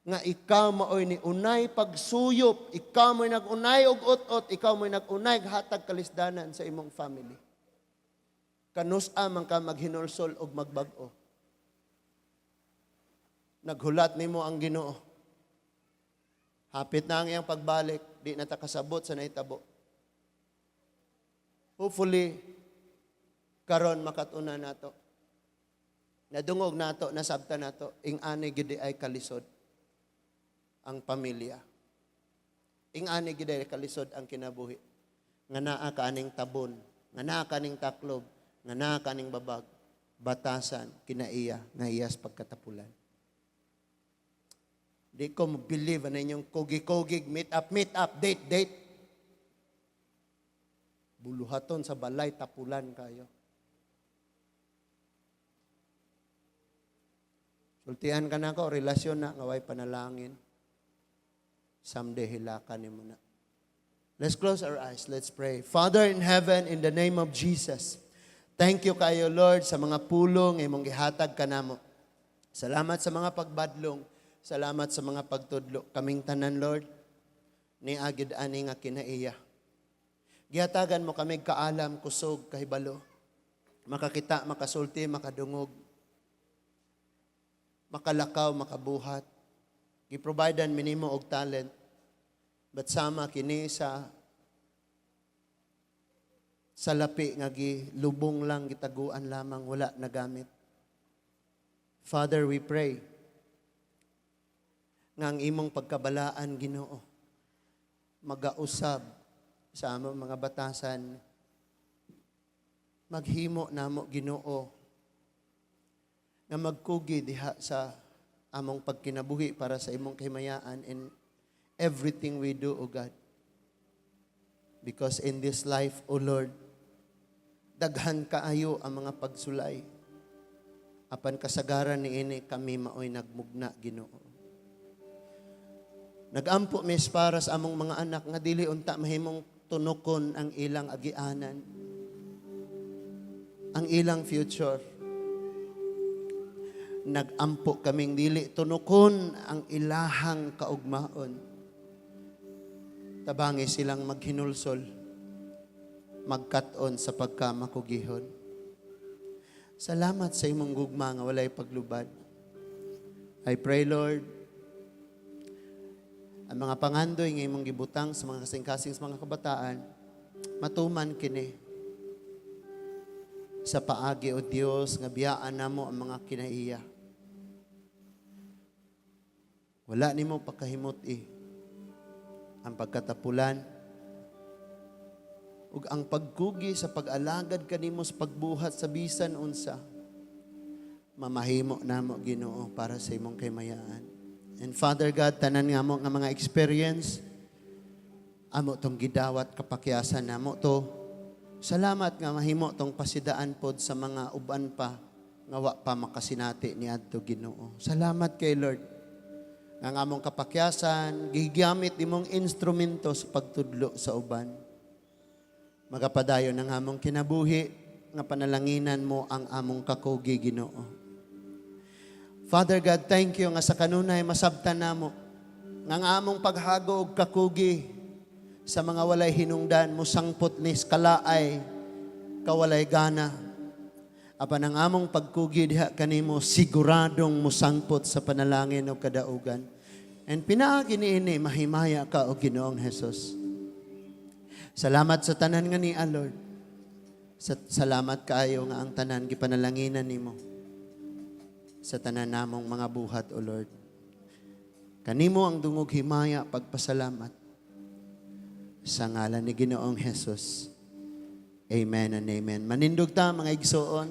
Nga ikaw maoy ni unay pagsuyop, ikaw mo'y nag-unay og ot-ot, ikaw mo'y nag-unay hatag kalisdanan sa imong family. Kanus-a man ka maghinulsol og magbag-o. Naghulat nimo ang Ginoo. Hapit na ang iyang pagbalik, di na ta kasabot sa naitabo. Hopefully, karon makatuna nato. Nadungog nato, nasabta nato, ing-ani gid ay kalisod ang pamilya. Ing-ani gid ay kalisod ang kinabuhi. Nga naa kaning tabon, nga naa kaning taklob, nga naa kaning babag, batasan, kinaiya, nga iyas pagkatapulan. Di ko believe na inyong kugig-kugig, meet up, date. Buluhaton sa balay, tapulan kayo. Sultihan ka na ko, relasyon na, ngaway panalangin. Someday hilakan ni mo na. Let's close our eyes, let's pray. Father in heaven, in the name of Jesus, Thank you kayo, Lord, sa mga pulong imong gihatag kanamo. Salamat sa mga pagbadlong. Salamat sa mga pagtudlo. Kaming tanan, Lord, ni agid ani nga kinaiya. Gihatagan mo kami kaalam, kusog, kahibalo. Makakita, makasulti, makadungog. Makalakaw, makabuhat. Giprovidean minimo og talent. But sama kini sa lapi nga gilubong lang, gitaguan lamang, wala nagamit. Father, we pray nga ang imong pagkabalaan, Ginoo, magausab sa among mga batasan, maghimo namo, Ginoo, nga magkugi diha sa among pagkinabuhi para sa imong kahimayaan in everything we do, O God. Because in this life, O Lord, daghan kaayo ang mga pagsulay. Apan kasagaran ni ini kami maoy nagmugna, Ginoo. Nagampo mes para sa among mga anak nga dili unta mahimong tunokon ang ilang agianan, ang ilang future. Nagampo kaming dili tunokon ang ilahang kaugmaon. Tabangi silang maghinulsol, magkat-on sa pagkamakugihon. Salamat sa imong gugma nga walay paglubad. I pray, Lord, ang mga pangandoy nga imong gibutang sa mga kasing-kasing sa mga kabataan, matuman kini sa paagi, O Dios, nga biyaan namo ang mga kinaiya. Wala nimo pagkahimot ang pagkatapulan ug ang pagkugi sa pag-alagad kanimo sa pagbuhat sa bisan unsa, mamahimo namo, Ginoo, para sa imong kahimayaan. And Father God, tanan nga mo nga mga experience, amo tong gidawat kapakyasan namo to. Salamat nga mahimo tong pasidaan pod sa mga uban pa nga wa pa makasinati ni adto, Ginoo. Salamat kay Lord nga among kapakyasan gigamit imong instrumento sa pagtudlo sa uban. Magapadayon ang among kinabuhi, nga panalanginan mo ang among kakugi, Ginoo. Father God, thank you nga sa kanunay masabtan namo nga ang among paghago og kakugi sa mga walay hinungdan mo sangpot ni kalaay kawalay gana. Apan ang among pagkugi diha kanimo siguradong musangpot sa panalangin o kadaugan. And pinaagi niini mahimaya ka, O Ginoong Hesus. Salamat sa tanan nga niya, Lord. Salamat kaayo nga ang tanan gipanalanginan nimo sa tanan namong mga buhat, O Lord. Kanimo ang dungog himaya, pagpasalamat. Sa ngalan ni Ginoong Hesus. Amen and amen. Manindog ta mga igsoon.